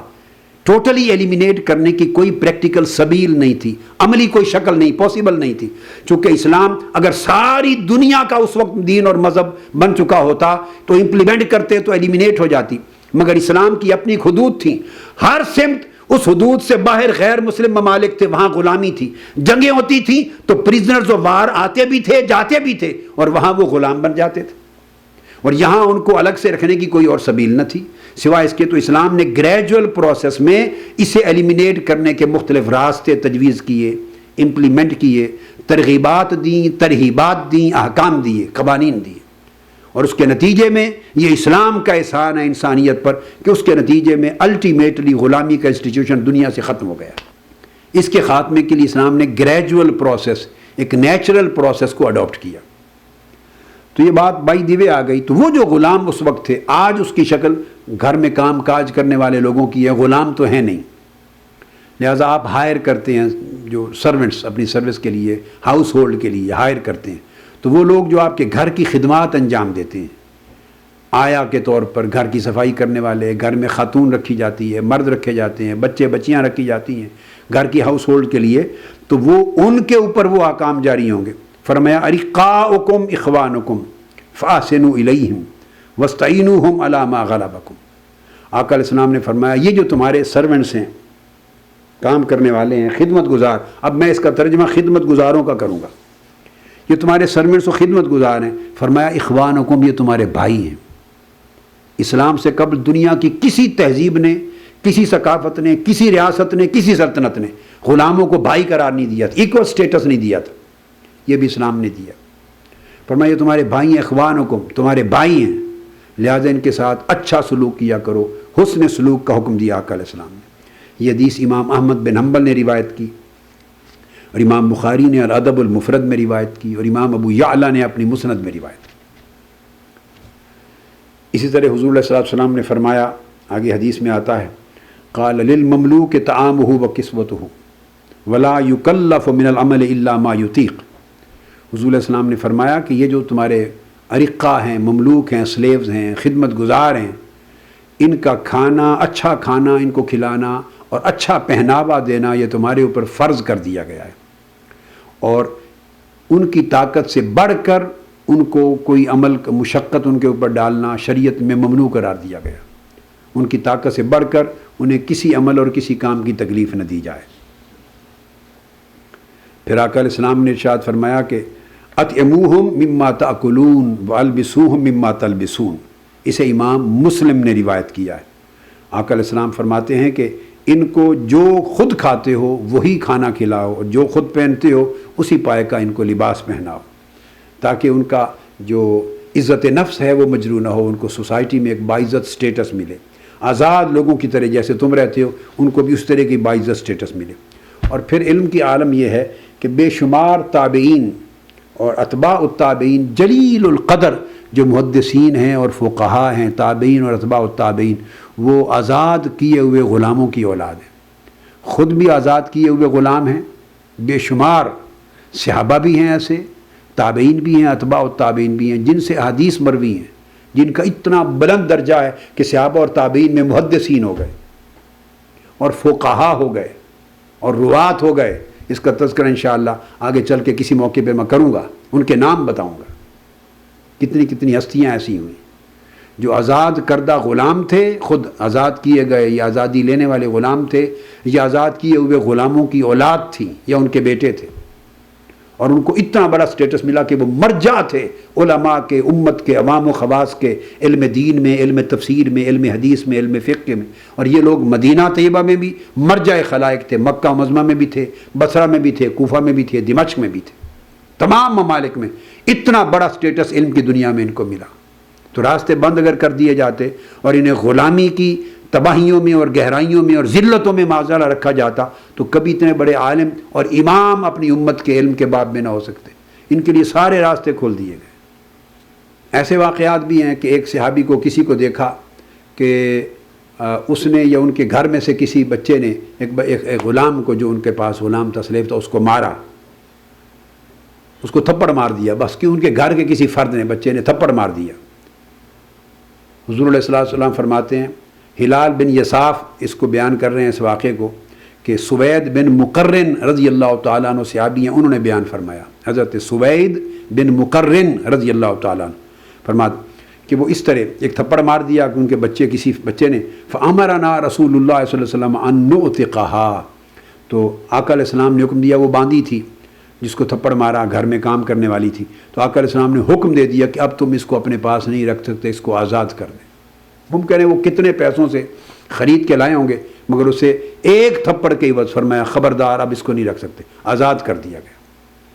ٹوٹلی ایلیمینیٹ کرنے کی کوئی پریکٹیکل سبیل نہیں تھی، عملی کوئی شکل نہیں، پاسبل نہیں تھی. چونکہ اسلام اگر ساری دنیا کا اس وقت دین اور مذہب بن چکا ہوتا تو امپلیمنٹ کرتے تو ایلیمینیٹ ہو جاتی، مگر اسلام کی اپنی حدود تھیں. ہر سمت اس حدود سے باہر غیر مسلم ممالک تھے، وہاں غلامی تھی، جنگیں ہوتی تھیں تو پرزنرز آف وار آتے بھی تھے، جاتے بھی تھے اور وہاں وہ غلام بن جاتے تھے. اور یہاں ان کو الگ سے رکھنے کی کوئی اور سبیل نہ تھی سوائے اس کے. تو اسلام نے گریجول پروسیس میں اسے ایلیمینیٹ کرنے کے مختلف راستے تجویز کیے، امپلیمنٹ کیے، ترغیبات دیں، ترہیبات دیں، احکام دیے، قوانین دیے. اور اس کے نتیجے میں یہ اسلام کا احسان ہے انسانیت پر کہ اس کے نتیجے میں الٹیمیٹلی غلامی کا انسٹیٹیوشن دنیا سے ختم ہو گیا. اس کے خاتمے کے لیے اسلام نے گریجول پروسیس، ایک نیچرل پروسیس کو اڈاپٹ کیا. تو یہ بات بائی دی وے آ گئی. تو وہ جو غلام اس وقت تھے آج اس کی شکل گھر میں کام کاج کرنے والے لوگوں کی ہے، غلام تو ہے نہیں. لہٰذا آپ ہائر کرتے ہیں جو سرونٹس اپنی سروس کے لیے، ہاؤس ہولڈ کے لیے ہائر کرتے ہیں، تو وہ لوگ جو آپ کے گھر کی خدمات انجام دیتے ہیں، آیا کے طور پر گھر کی صفائی کرنے والے، گھر میں خاتون رکھی جاتی ہے، مرد رکھے جاتے ہیں، بچے بچیاں رکھی جاتی ہیں، گھر کی ہاؤس ہولڈ کے لیے، تو وہ ان کے اوپر وہ احکام جاری ہوں گے۔ فرمایا ارقاؤکم اخوانکم فاحسنوا الیہم واستعینوہم علی ما غلبکم۔ آقا علیہ السلام نے فرمایا یہ جو تمہارے سرونٹس ہیں، کام کرنے والے ہیں، خدمت گزار، اب میں اس کا ترجمہ خدمت گزاروں کا کروں گا، یہ تمہارے سرونٹس و خدمت گزار ہیں۔ فرمایا اخوانکم، یہ تمہارے بھائی ہیں۔ اسلام سے قبل دنیا کی کسی تہذیب نے، کسی ثقافت نے، کسی ریاست نے، کسی سلطنت نے غلاموں کو بھائی قرار نہیں دیا تھا، ایکول سٹیٹس نہیں دیا تھا، یہ بھی اسلام نے دیا۔ فرمایا یہ تمہارے بھائی ہیں، اخوانکم، تمہارے بھائی ہیں، لہٰذا ان کے ساتھ اچھا سلوک کیا کرو، حسن سلوک کا حکم دیا آقا علیہ السلام نے۔ یہ حدیث امام احمد بن حنبل نے روایت کی، اور امام بخاری نے الادب المفرد میں روایت کی، اور امام ابو یعلا نے اپنی مسند میں روایت کی۔ اسی طرح حضور علیہ السلام نے فرمایا، آگے حدیث میں آتا ہے، قال للمملوک طعامہ وکسوتہ ولا یکلف من العمل الا ما یطیق۔ حضور علیہ السلام نے فرمایا کہ یہ جو تمہارے ارقا ہیں، مملوک ہیں، سلیوز ہیں، خدمت گزار ہیں، ان کا کھانا، اچھا کھانا ان کو کھلانا اور اچھا پہناوا دینا یہ تمہارے اوپر فرض کر دیا گیا ہے، اور ان کی طاقت سے بڑھ کر ان کو کوئی عمل مشقت ان کے اوپر ڈالنا شریعت میں ممنوع قرار دیا گیا۔ ان کی طاقت سے بڑھ کر انہیں کسی عمل اور کسی کام کی تکلیف نہ دی جائے۔ پھر آقا علیہ السلام نے ارشاد فرمایا کہ اطعموہم مما تاکلون والبسوہم مما تلبسون، اسے امام مسلم نے روایت کیا ہے۔ آقا علیہ السلام فرماتے ہیں کہ ان کو جو خود کھاتے ہو وہی کھانا کھلاؤ، اور جو خود پہنتے ہو اسی پائے کا ان کو لباس پہناؤ، تاکہ ان کا جو عزت نفس ہے وہ مجروح نہ ہو، ان کو سوسائٹی میں ایک باعزت سٹیٹس ملے، آزاد لوگوں کی طرح جیسے تم رہتے ہو ان کو بھی اس طرح کی باعزت سٹیٹس ملے۔ اور پھر علم کی عالم یہ ہے کہ بے شمار تابعین اور اتباع التابعین جلیل القدر جو محدثین ہیں اور فقہا ہیں، تابعین اور اتباع التابعین، وہ آزاد کیے ہوئے غلاموں کی اولاد ہیں، خود بھی آزاد کیے ہوئے غلام ہیں، بے شمار صحابہ بھی ہیں، ایسے تابعین بھی ہیں، اتباع التابعین بھی ہیں جن سے احادیث مروی ہیں، جن کا اتنا بلند درجہ ہے کہ صحابہ اور تابعین میں محدثین ہو گئے اور فقہا ہو گئے اور روات ہو گئے۔ اس کا تذکرہ انشاءاللہ آگے چل کے کسی موقع پہ میں کروں گا، ان کے نام بتاؤں گا۔ کتنی کتنی ہستیاں ایسی ہوئیں جو آزاد کردہ غلام تھے، خود آزاد کیے گئے یا آزادی لینے والے غلام تھے، یا آزاد کیے ہوئے غلاموں کی اولاد تھی یا ان کے بیٹے تھے، اور ان کو اتنا بڑا سٹیٹس ملا کہ وہ مرجع تھے علماء کے، امت کے، عوام و خواص کے، علم دین میں، علم تفسیر میں، علم حدیث میں، علم فقہ میں۔ اور یہ لوگ مدینہ طیبہ میں بھی مرجع خلائق تھے، مکہ مظمہ میں بھی تھے، بصرہ میں بھی تھے، کوفہ میں بھی تھے، دمشق میں بھی تھے، تمام ممالک میں اتنا بڑا سٹیٹس علم کی دنیا میں ان کو ملا۔ تو راستے بند اگر کر دیے جاتے اور انہیں غلامی کی تباہیوں میں اور گہرائیوں میں اور ذلتوں میں معذرہ رکھا جاتا تو کبھی اتنے بڑے عالم اور امام اپنی امت کے علم کے باب میں نہ ہو سکتے۔ ان کے لیے سارے راستے کھول دیے گئے۔ ایسے واقعات بھی ہیں کہ ایک صحابی کو کسی کو دیکھا کہ اس نے یا ان کے گھر میں سے کسی بچے نے ایک غلام کو، جو ان کے پاس غلام تسلیف تھا، اس کو مارا، اس کو تھپڑ مار دیا، بس کہ ان کے گھر کے کسی فرد نے، بچے نے تھپڑ مار دیا۔ حضور علیہ السلام فرماتے ہیں، ہلال بن یساف اس کو بیان کر رہے ہیں اس واقعے کو، کہ سوید بن مقرن رضی اللہ تعالیٰ عنہ صحابی ہیں، انہوں نے بیان فرمایا، حضرت سوید بن مقرن رضی اللہ تعالیٰ عنہ فرماتے کہ وہ اس طرح ایک تھپڑ مار دیا کہ ان کے کسی بچے نے، فَأَمَرَنَا رسول اللہ صلی اللہ علیہ وسلم أَن نُؤْتِقَهَا، تو آقا علیہ السلام نے حکم دیا، وہ باندھی تھی جس کو تھپڑ مارا، گھر میں کام کرنے والی تھی، تو آقا علیہ السلام نے حکم دے دیا کہ اب تم اس کو اپنے پاس نہیں رکھ سکتے، اس کو آزاد کر دیں۔ ممکن ہے وہ کتنے پیسوں سے خرید کے لائے ہوں گے، مگر اسے ایک تھپڑ کے عوض فرمایا خبردار اب اس کو نہیں رکھ سکتے، آزاد کر دیا گیا۔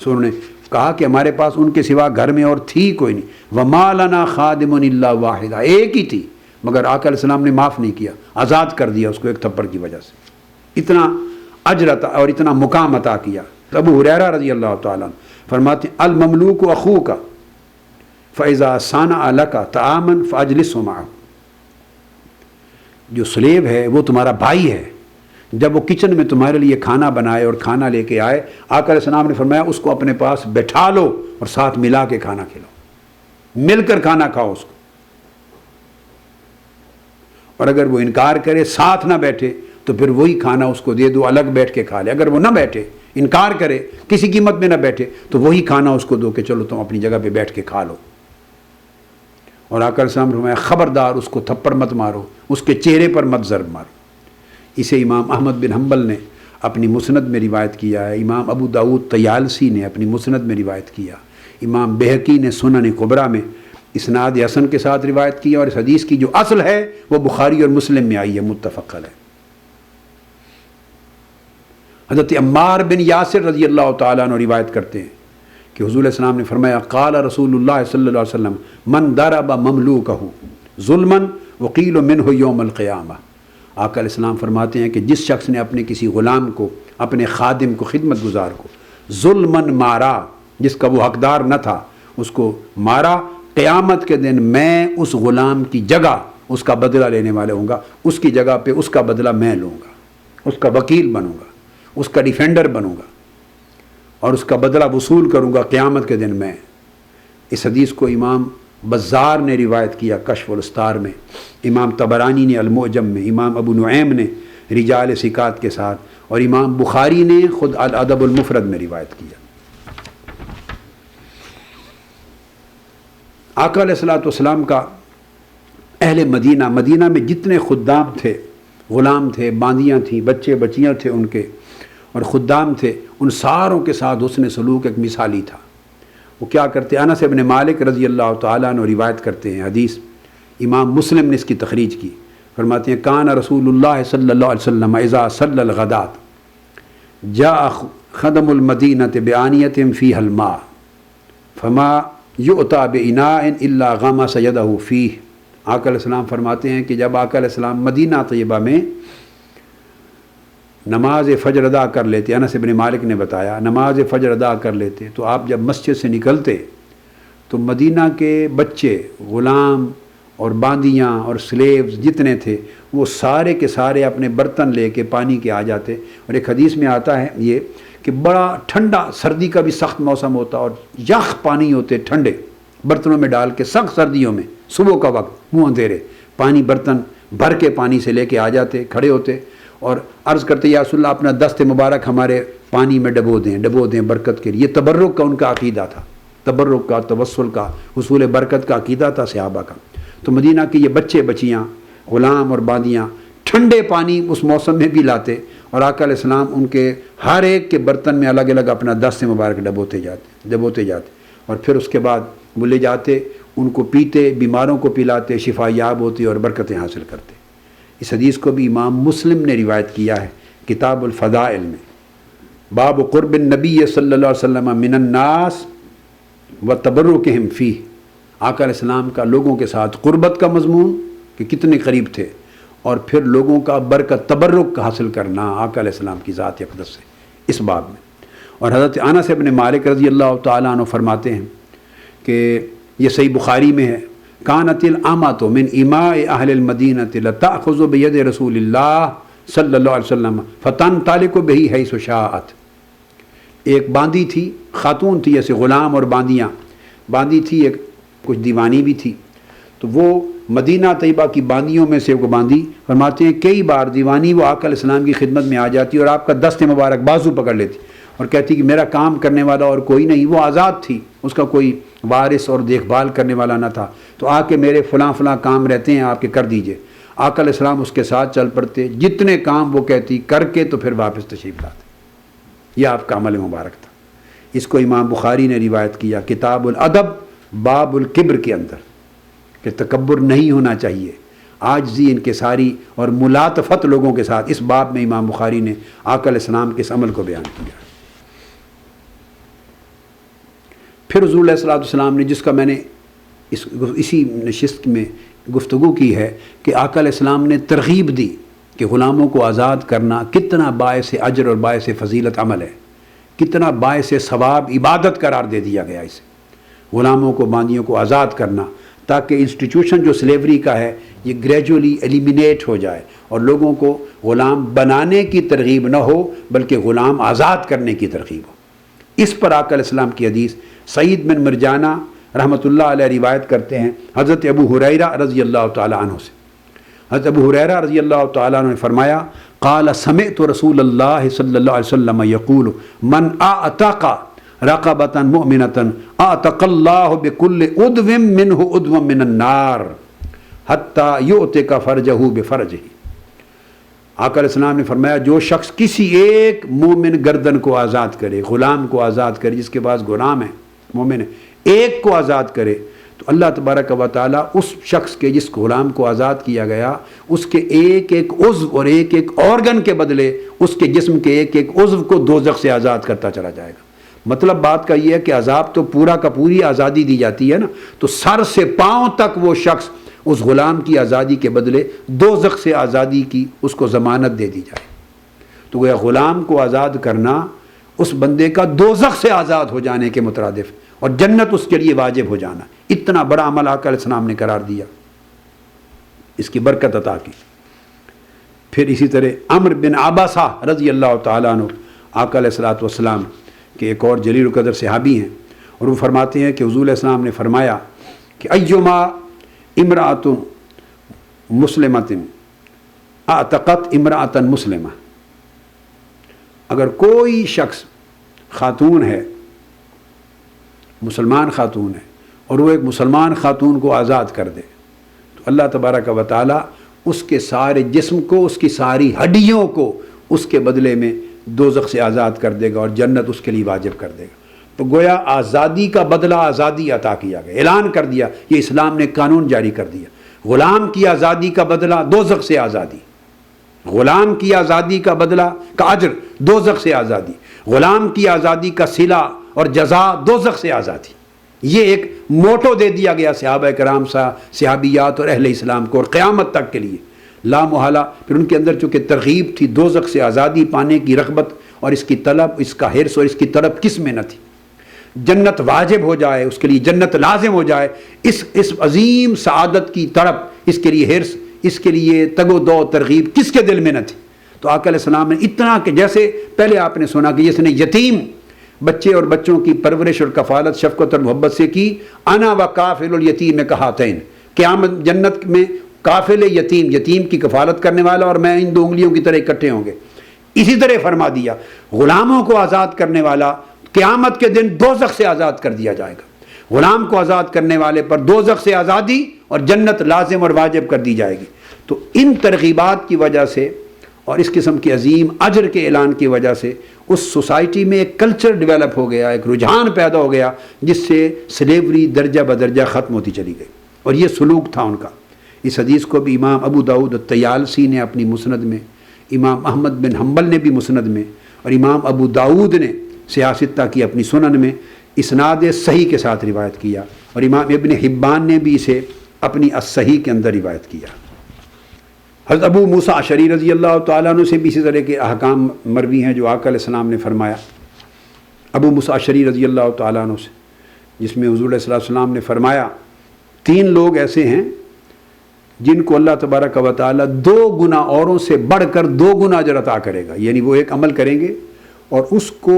سو انہوں نے کہا کہ ہمارے پاس ان کے سوا گھر میں اور تھی کوئی نہیں، وَمَا لَنَا خَادِمٌ إِلَّا وَاحِدٌ، ایک ہی تھی، مگر آقا علیہ السلام نے معاف نہیں کیا، آزاد کر دیا اس کو ایک تھپڑ کی وجہ سے۔ اتنا اجر عطا اور اتنا مقام عطا کیا۔ ابو ہریرہ رضی اللہ تعالیٰ عنہ فرماتے ہیں، المملوک اخوک فاذا صنع لك طعاما فاجلسه معه، جو سلیو ہے وہ تمہارا بھائی ہے، جب وہ کچن میں تمہارے لیے کھانا بنائے اور کھانا لے کے آئے، آقا علیہ السلام نے فرمایا اس کو اپنے پاس بٹھا لو اور ساتھ ملا کے کھانا کھلاؤ، مل کر کھانا کھاؤ اس کو، اور اگر وہ انکار کرے، ساتھ نہ بیٹھے، تو پھر وہی کھانا اس کو دے دو، الگ بیٹھ کے کھا لے۔ اگر وہ نہ بیٹھے، انکار کرے، کسی قیمت میں نہ بیٹھے، تو وہی کھانا اس کو دو کہ چلو تم اپنی جگہ پہ بیٹھ کے کھا لو۔ اور آقا علیہ السلام فرمایا خبردار اس کو تھپڑ مت مارو، اس کے چہرے پر مت ضرب مارو۔ اسے امام احمد بن حنبل نے اپنی مسند میں روایت کیا ہے، امام ابو داؤد طیالسی نے اپنی مسند میں روایت کیا، امام بہقی نے سنن کبریٰ میں اسناد حسن کے ساتھ روایت کی، اور اس حدیث کی جو اصل ہے وہ بخاری اور مسلم میں آئی ہے، متفق علیہ۔ حضرت عمار بن یاسر رضی اللہ تعالیٰ عنہ روایت کرتے ہیں کہ حضور علیہ السلام نے فرمایا قال رسول اللہ صلی اللہ علیہ وسلم من ضرب مملوکہ ظلما وقیل منہ یوم القیامہ۔ آقا علیہ السلام فرماتے ہیں کہ جس شخص نے اپنے کسی غلام کو، اپنے خادم کو، خدمت گزار کو ظلماً مارا، جس کا وہ حقدار نہ تھا، اس کو مارا، قیامت کے دن میں اس غلام کی جگہ اس کا بدلہ لینے والے ہوں گا، اس کی جگہ پہ اس کا بدلہ میں لوں گا، اس کا وکیل بنوں گا، اس کا ڈیفینڈر بنوں گا، اور اس کا بدلہ وصول کروں گا قیامت کے دن میں۔ اس حدیث کو امام بزار نے روایت کیا کشف الستار میں، امام طبرانی نے المعجم میں، امام ابو نعیم نے رجال ثقات کے ساتھ، اور امام بخاری نے خود الادب المفرد میں روایت کیا۔ آقا علیہ الصلوۃ والسلام کا اہل مدینہ میں جتنے خدام تھے، غلام تھے، باندیاں تھیں، بچے بچیاں تھے ان کے، اور خدام تھے، ان ساروں کے ساتھ حسن سلوک ایک مثالی تھا۔ وہ کیا کرتے؟ انس بن مالک رضی اللہ تعالیٰ عنہ روایت کرتے ہیں حدیث، امام مسلم نے اس کی تخریج کی، فرماتے ہیں کان رسول اللہ صلی اللہ علیہ وسلم اذا صلی الغداۃ جاء خدم المدینۃ بآنیۃ فیہا الماء فما یؤتى بإناء الا غمس یدہ فیہ۔ آقا علیہ السلام فرماتے ہیں کہ جب آقا علیہ السلام مدینہ طیبہ میں نماز فجر ادا کر لیتے، انس بن مالک نے بتایا نماز فجر ادا کر لیتے، تو آپ جب مسجد سے نکلتے تو مدینہ کے بچے، غلام اور باندیاں اور سلیوز جتنے تھے وہ سارے کے سارے اپنے برتن لے کے پانی کے آ جاتے، اور ایک حدیث میں آتا ہے یہ کہ بڑا ٹھنڈا، سردی کا بھی سخت موسم ہوتا اور یخ پانی ہوتے ٹھنڈے، برتنوں میں ڈال کے سخت سردیوں میں صبح کا وقت منہ اندھیرے پانی برتن بھر کے پانی سے لے کے آ جاتے، کھڑے ہوتے اور عرض کرتے یا رسول اللہ اپنا دست مبارک ہمارے پانی میں ڈبو دیں برکت کے لیے۔ یہ تبرک کا ان کا عقیدہ تھا، تبرک کا، توسل کا، حصول برکت کا عقیدہ تھا صحابہ کا۔ تو مدینہ کے یہ بچے بچیاں، غلام اور باندیاں ٹھنڈے پانی اس موسم میں بھی لاتے، اور آقا علیہ السلام ان کے ہر ایک کے برتن میں الگ الگ اپنا دست مبارک ڈبوتے جاتے، اور پھر اس کے بعد وہ لے جاتے، ان کو پیتے، بیماروں کو پلاتے، شفا یاب ہوتے اور برکتیں حاصل کرتے۔ اس حدیث کو بھی امام مسلم نے روایت کیا ہے کتاب الفضائل میں، باب قرب النبی صلی اللہ علیہ وسلم من الناس و تبرکہم فیہ۔ آقا علیہ السلام کا لوگوں کے ساتھ قربت کا مضمون کہ کتنے قریب تھے، اور پھر لوگوں کا برکت تبرک کا حاصل کرنا آقا علیہ السلام کی ذات اقدس سے اس باب میں۔ اور حضرت انس بن مالک رضی اللہ تعالیٰ عنہ فرماتے ہیں کہ یہ صحیح بخاری میں ہے، کانت الامۃ من اماء اہل المدینۃ لتأخذ بید رسول اللہ صلی اللہ علیہ وسلم فتنطلق بہ حیث شاءت۔ ایک باندی تھی، خاتون تھی، ایسے غلام اور باندی تھی، ایک کچھ دیوانی بھی تھی، تو وہ مدینہ طیبہ کی باندیوں میں سے وہ باندی، فرماتے ہیں کئی بار دیوانی وہ آقا علیہ السلام کی خدمت میں آ جاتی اور آپ کا دست مبارک بازو پکڑ لیتی اور کہتی کہ میرا کام کرنے والا اور کوئی نہیں، وہ آزاد تھی، اس کا کوئی وارث اور دیکھ بھال کرنے والا نہ تھا، تو آ کے میرے فلاں کام رہتے ہیں آپ کے کر دیجئے۔ آقا علیہ السلام اس کے ساتھ چل پڑتے، جتنے کام وہ کہتی کر کے تو پھر واپس تشریف لاتے۔ یہ آپ کا عمل مبارک تھا۔ اس کو امام بخاری نے روایت کیا کتاب الادب باب الکبر کے اندر، کہ تکبر نہیں ہونا چاہیے، عاجزی انکساری اور ملاطفت لوگوں کے ساتھ۔ اس باب میں امام بخاری نے آقا علیہ السلام کے اس عمل کو بیان کیا۔ پھر حضور علیہ الصلوۃ والسلام نے، جس کا میں نے اسی نشست میں گفتگو کی ہے، کہ آقا علیہ السلام نے ترغیب دی کہ غلاموں کو آزاد کرنا کتنا باعث اجر اور باعث فضیلت عمل ہے، کتنا باعث ثواب عبادت قرار دے دیا گیا اسے، غلاموں کو، باندیوں کو آزاد کرنا، تاکہ انسٹیٹیوشن جو سلیوری کا ہے یہ گریجولی ایلیمینیٹ ہو جائے اور لوگوں کو غلام بنانے کی ترغیب نہ ہو بلکہ غلام آزاد کرنے کی ترغیب ہو۔ اس پر آقا علیہ السلام کی حدیث سعید بن مرجانہ رحمۃ اللہ علیہ روایت کرتے ہیں حضرت ابو ہریرہ رضی اللہ تعالی عنہ سے، حضرت ابو ہریرہ رضی اللہ تعالیٰ عنہ نے فرمایا قال سمعت رسول اللہ صلی اللہ علیہ وسلم یقول من اعتق رقبۃ مؤمنۃ اعتق اللہ بکل عضو منہ عضوا من النار حتی یعتق فرجہ بفرجہ۔ آقا علیہ السلام نے فرمایا جو شخص کسی ایک مومن گردن کو آزاد کرے، غلام کو آزاد کرے، جس کے پاس غلام ہے، مومن ہے، ایک کو آزاد کرے تو اللہ تبارک و تعالیٰ اس شخص کے جس غلام کو آزاد کیا گیا اس کے ایک ایک عضو اور ایک ایک آرگن کے بدلے اس کے جسم کے ایک ایک عضو کو دوزخ سے آزاد کرتا چلا جائے گا۔ مطلب بات کا یہ ہے کہ عذاب تو پورا کا پوری آزادی دی جاتی ہے نا، تو سر سے پاؤں تک وہ شخص اس غلام کی آزادی کے بدلے دوزخ سے آزادی کی اس کو ضمانت دے دی جائے۔ تو گویا غلام کو آزاد کرنا اس بندے کا دوزخ سے آزاد ہو جانے کے مترادف اور جنت اس کے لیے واجب ہو جانا، اتنا بڑا عمل آقا علیہ السلام نے قرار دیا، اس کی برکت عطا کی۔ پھر اسی طرح عمرو بن عباسہ رضی اللہ تعالیٰ عنہ آقا علیہ السلام کے ایک اور جلیل القدر صحابی ہیں، اور وہ فرماتے ہیں کہ حضور علیہ السلام نے فرمایا کہ ایما امرأۃ مسلمۃ اعتقت امرأۃ مسلمہ، اگر کوئی شخص خاتون ہے، مسلمان خاتون ہے، اور وہ ایک مسلمان خاتون کو آزاد کر دے تو اللہ تبارک و تعالیٰ اس کے سارے جسم کو، اس کی ساری ہڈیوں کو اس کے بدلے میں دوزخ سے آزاد کر دے گا اور جنت اس کے لیے واجب کر دے گا۔ تو گویا آزادی کا بدلہ آزادی عطا کیا گیا، اعلان کر دیا، یہ اسلام نے قانون جاری کر دیا، غلام کی آزادی کا بدلہ دوزخ سے آزادی، غلام کی آزادی کا بدلہ کا اجر دوزخ سے آزادی، غلام کی آزادی کا صلہ اور جزا دوزخ سے آزادی۔ یہ ایک موٹو دے دیا گیا صحابہ کرام صحابیات اور اہل اسلام کو، اور قیامت تک کے لیے لا محالہ۔ پھر ان کے اندر چونکہ ترغیب تھی دوزخ سے آزادی پانے کی رغبت اور اس کی طلب، اس کا حرص اور اس کی طلب کس میں نہ تھی، جنت واجب ہو جائے، اس کے لیے جنت لازم ہو جائے، اس عظیم سعادت کی طلب، اس کے لیے حرص، اس کے لیے تگ و دو ترغیب کس کے دل میں نہ تھی۔ تو آقا علیہ السلام نے اتنا کہ جیسے پہلے آپ نے سنا کہ جس نے یتیم بچے اور بچوں کی پرورش اور کفالت شفقت اور محبت سے کی، انا و کافل الیتیم کہاتین، قیامت جنت میں کافل یتیم، یتیم کی کفالت کرنے والا اور میں ان دو انگلیوں کی طرح اکٹھے ہوں گے۔ اسی طرح فرما دیا غلاموں کو آزاد کرنے والا قیامت کے دن دوزخ سے آزاد کر دیا جائے گا، غلام کو آزاد کرنے والے پر دوزخ سے آزادی اور جنت لازم اور واجب کر دی جائے گی۔ تو ان ترغیبات کی وجہ سے اور اس قسم کے عظیم اجر کے اعلان کی وجہ سے اس سوسائٹی میں ایک کلچر ڈیولپ ہو گیا، ایک رجحان پیدا ہو گیا جس سے سلیوری درجہ بدرجہ ختم ہوتی چلی گئی، اور یہ سلوک تھا ان کا۔ اس حدیث کو بھی امام ابو داؤد الطیالسی نے اپنی مسند میں، امام احمد بن حنبل نے بھی مسند میں، اور امام ابو داؤد نے سیاستہ کی اپنی سنن میں اسناد صحیح کے ساتھ روایت کیا، اور امام ابن حبان نے بھی اسے اپنی الصحیح کے اندر روایت کیا۔ حضرت ابو موسیٰ اشعری رضی اللہ تعالیٰ عنہ سے بھی اسی طرح کے احکام مروی ہیں جو آقا علیہ السلام نے فرمایا۔ ابو موسیٰ اشعری رضی اللہ تعالیٰ عنہ سے، جس میں حضور علیہ السلام نے فرمایا 3 لوگ ایسے ہیں جن کو اللہ تبارک و تعالیٰ 2 گنا اوروں سے بڑھ کر 2 گنا اجر عطا کرے گا، یعنی وہ ایک عمل کریں گے اور اس کو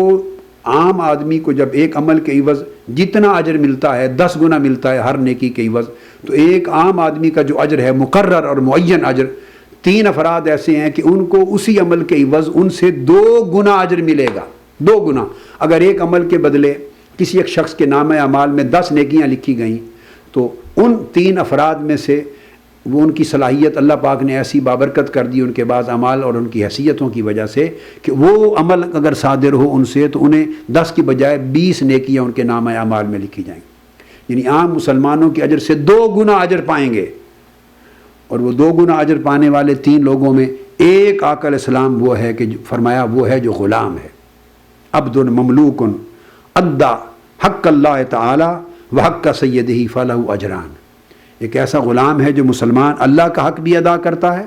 عام آدمی کو جب ایک عمل کے عوض جتنا اجر ملتا ہے 10 گنا ملتا ہے ہر نیکی کے عوض، تو ایک عام آدمی کا جو اجر ہے مقرر اور معین اجر، 3 افراد ایسے ہیں کہ ان کو اسی عمل کے عوض ان سے 2 گنا اجر ملے گا، 2 گنا۔ اگر ایک عمل کے بدلے کسی ایک شخص کے نامہ اعمال میں 10 نیکیاں لکھی گئیں تو ان 3 افراد میں سے وہ ان کی صلاحیت اللہ پاک نے ایسی بابرکت کر دی ان کے بعض اعمال اور ان کی حیثیتوں کی وجہ سے کہ وہ عمل اگر صادر ہو ان سے تو انہیں 10 کی بجائے 20 نیکیاں ان کے نامہ اعمال میں لکھی جائیں، یعنی عام مسلمانوں کے اجر سے 2 گنا اجر پائیں گے۔ اور وہ 2 گنا اجر پانے والے 3 لوگوں میں ایک آقا علیہ السلام وہ ہے کہ فرمایا وہ ہے جو غلام ہے، عبد مملوک ادا حق اللہ تعالی و حق سیدہ فلہ اجران، ایک ایسا غلام ہے جو مسلمان اللہ کا حق بھی ادا کرتا ہے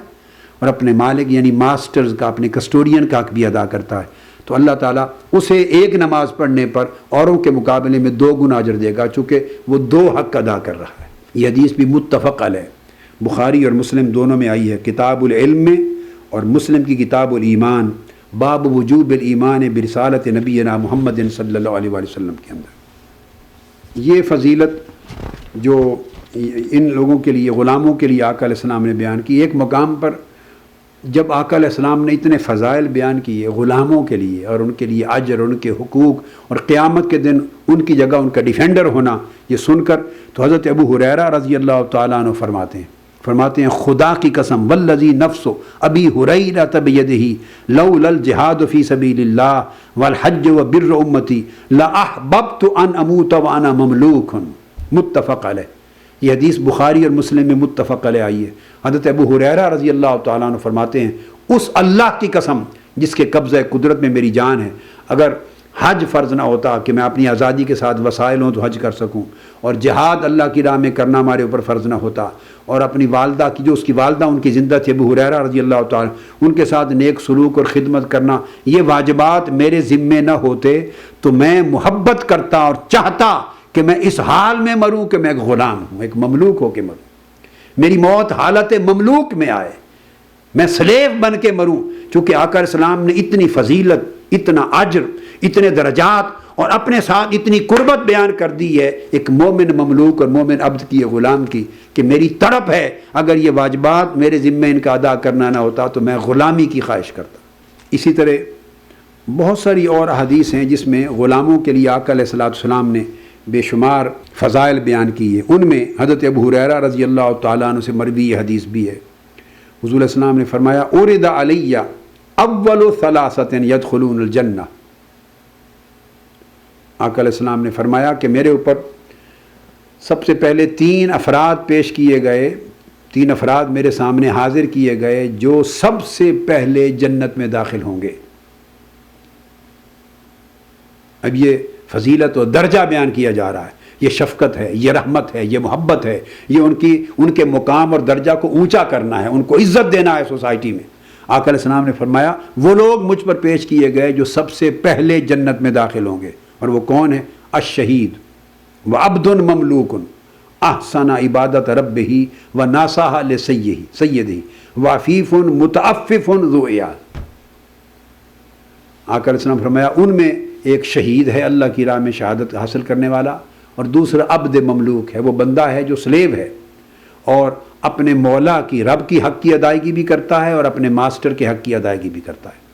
اور اپنے مالک یعنی ماسٹرز کا، اپنے کسٹوڈین کا حق بھی ادا کرتا ہے، تو اللہ تعالیٰ اسے ایک نماز پڑھنے پر اوروں کے مقابلے میں 2 گنا اجر دے گا، چونکہ وہ 2 حق ادا کر رہا ہے۔ یہ حدیث بھی متفق علیہ، بخاری اور مسلم دونوں میں آئی ہے، کتاب العلم میں اور مسلم کی کتاب الایمان، باب وجوب الایمان برسالت نبینا محمد صلی اللہ علیہ وسلم کے اندر۔ یہ فضیلت جو ان لوگوں کے لیے، غلاموں کے لیے آقا علیہ السلام نے بیان کی۔ ایک مقام پر جب آقا علیہ السلام نے اتنے فضائل بیان کیے غلاموں کے لیے اور ان کے لیے اجر، ان کے حقوق، اور قیامت کے دن ان کی جگہ ان کا ڈیفینڈر ہونا، یہ سن کر تو حضرت ابو ہریرہ رضی اللہ تعالیٰ عنہ فرماتے ہیں خدا کی قسم والذی نفس ابی ہریرہ بیدہ لولا الجہاد فی سبیل اللہ والحج وبر امتی لاحببت ان اموت وانا مملوک، متفق علیہ۔ یہ حدیث بخاری اور مسلم میں متفق علیہ آئی ہے۔ حضرت ابو ہریرہ رضی اللہ تعالیٰ عنہ فرماتے ہیں اس اللہ کی قسم جس کے قبضہ قدرت میں میری جان ہے، اگر حج فرض نہ ہوتا کہ میں اپنی آزادی کے ساتھ وسائل ہوں تو حج کر سکوں، اور جہاد اللہ کی راہ میں کرنا ہمارے اوپر فرض نہ ہوتا، اور اپنی والدہ کی جو اس کی والدہ ان کی زندہ تھی ابو ہریرہ رضی اللہ تعالیٰ، ان کے ساتھ نیک سلوک اور خدمت کرنا، یہ واجبات میرے ذمے نہ ہوتے تو میں محبت کرتا اور چاہتا کہ میں اس حال میں مروں کہ میں ایک غلام ہوں، ایک مملوک ہو کے مروں، میری موت حالت مملوک میں آئے، میں سلیو بن کے مروں۔ چونکہ آقا علیہ السلام نے اتنی فضیلت، اتنا اجر، اتنے درجات اور اپنے ساتھ اتنی قربت بیان کر دی ہے ایک مومن مملوک اور مومن عبد کی، غلام کی، کہ میری تڑپ ہے اگر یہ واجبات میرے ذمے ان کا ادا کرنا نہ ہوتا تو میں غلامی کی خواہش کرتا۔ اسی طرح بہت ساری اور احادیث ہیں جس میں غلاموں کے لیے آقا علیہ السلام نے بے شمار فضائل بیان کی ہے۔ ان میں حضرت ابو ہریرہ رضی اللہ تعالیٰ عنہ سے مروی یہ حدیث بھی ہے، حضور علیہ السلام نے فرمایا اورد علی اول ثلاثۃ یدخلون الجنہ، آقا علیہ السلام نے فرمایا کہ میرے اوپر سب سے پہلے 3 افراد پیش کیے گئے، 3 افراد میرے سامنے حاضر کیے گئے جو سب سے پہلے جنت میں داخل ہوں گے۔ اب یہ فضیلت و درجہ بیان کیا جا رہا ہے، یہ شفقت ہے، یہ رحمت ہے، یہ محبت ہے، یہ ان کے مقام اور درجہ کو اونچا کرنا ہے، ان کو عزت دینا ہے سوسائٹی میں۔ آقا علیہ السلام نے فرمایا وہ لوگ مجھ پر پیش کیے گئے جو سب سے پہلے جنت میں داخل ہوں گے، اور وہ کون ہے؟ الشہید وعبد مملوک احسن عبادت ربہ وناصح لسیدہ وعفیف متعفف ذو عیال۔ آقا علیہ السلام نے فرمایا ان میں ایک شہید ہے اللہ کی راہ میں شہادت حاصل کرنے والا، اور دوسرا عبد مملوک ہے، وہ بندہ ہے جو سلیو ہے اور اپنے مولا کی، رب کی حق کی ادائیگی بھی کرتا ہے اور اپنے ماسٹر کے حق کی ادائیگی بھی کرتا ہے۔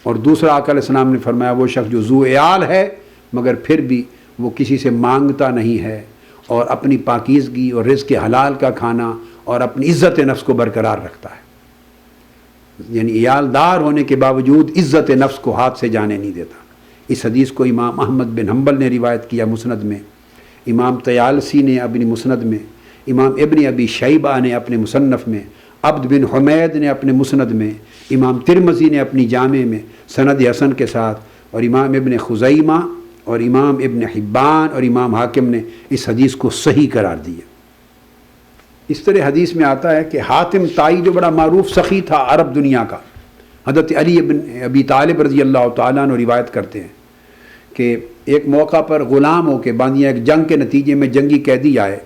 اور دوسرا آقا علیہ السلام نے فرمایا وہ شخص جو ذو عیال ہے مگر پھر بھی وہ کسی سے مانگتا نہیں ہے اور اپنی پاکیزگی اور رزق حلال کا کھانا اور اپنی عزت نفس کو برقرار رکھتا ہے، یعنی عیالدار ہونے کے باوجود عزت نفس کو ہاتھ سے جانے نہیں دیتا۔ اس حدیث کو امام احمد بن حنبل نے روایت کیا مسند میں، امام طیالسی نے اپنی مسند میں، امام ابن ابی شیبہ نے اپنے مصنف میں، عبد بن حمید نے اپنے مسند میں، امام ترمذی نے اپنی جامع میں سند حسن کے ساتھ، اور امام ابن خزیمہ اور امام ابن حبان اور امام حاکم نے اس حدیث کو صحیح قرار دیا۔ اس طرح حدیث میں آتا ہے کہ حاتم طائی جو بڑا معروف سخی تھا عرب دنیا کا، حضرت علی بن ابی طالب رضی اللہ تعالیٰ عنہ روایت کرتے ہیں کہ ایک موقع پر غلام ہو کے باندھیا ایک جنگ کے نتیجے میں جنگی قیدی آئے،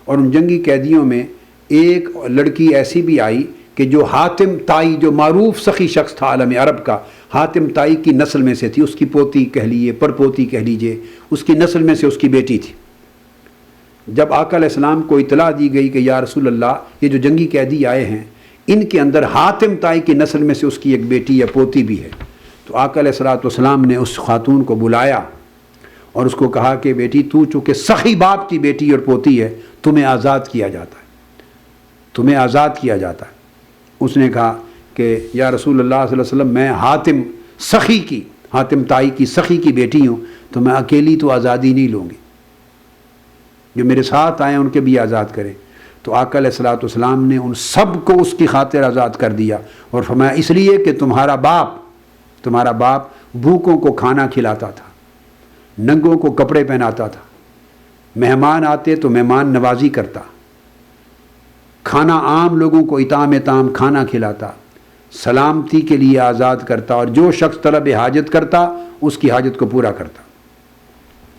اور ان جنگی قیدیوں میں ایک لڑکی ایسی بھی آئی کہ جو حاتم طائی جو معروف سخی شخص تھا عالم عرب کا، حاتم طائی کی نسل میں سے تھی، اس کی پوتی کہہ لیجیے، پرپوتی کہہ لیجیے، اس کی نسل میں سے اس کی بیٹی تھی۔ جب آقا علیہ السلام کو اطلاع دی گئی کہ یا رسول اللہ یہ جو جنگی قیدی آئے ہیں ان کے اندر حاتم طائی کی نسل میں سے اس کی ایک بیٹی یا پوتی بھی ہے، تو آقا علیہ السلام نے اس خاتون کو بلایا اور اس کو کہا کہ بیٹی تو چونکہ سخی باپ کی بیٹی اور پوتی ہے تمہیں آزاد کیا جاتا ہے، تمہیں آزاد کیا جاتا ہے۔ اس نے کہا کہ یا رسول اللہ صلی اللہ علیہ وسلم میں حاتم طائی کی سخی کی بیٹی ہوں تو میں اکیلی تو آزادی نہیں لوں گی، جو میرے ساتھ آئے ان کے بھی آزاد کریں۔ تو آقا علیہ السلام نے ان سب کو اس کی خاطر آزاد کر دیا اور فرمایا اس لیے کہ تمہارا باپ بھوکوں کو کھانا کھلاتا تھا، ننگوں کو کپڑے پہناتا تھا، مہمان آتے تو مہمان نوازی کرتا، کھانا عام لوگوں کو اطعام کھانا کھلاتا، سلامتی کے لیے آزاد کرتا، اور جو شخص طلب حاجت کرتا اس کی حاجت کو پورا کرتا۔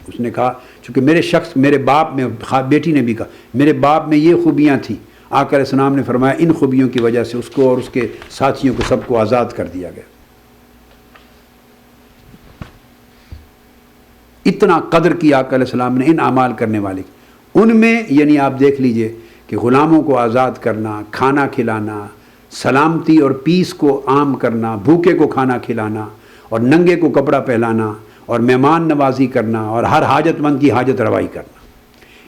اس نے کہا چونکہ میرے باپ میں، بیٹی نے بھی کہا میرے باپ میں یہ خوبیاں تھیں، آقا علیہ السلام نے فرمایا ان خوبیوں کی وجہ سے اس کو اور اس کے ساتھیوں کو سب کو آزاد کر دیا گیا۔ اتنا قدر کی آقا علیہ السلام نے ان اعمال کرنے والے کی۔ ان میں یعنی آپ دیکھ لیجئے کہ غلاموں کو آزاد کرنا، کھانا کھلانا، سلامتی اور پیس کو عام کرنا، بھوکے کو کھانا کھلانا اور ننگے کو کپڑا پہلانا اور مہمان نوازی کرنا اور ہر حاجت مند کی حاجت روائی کرنا،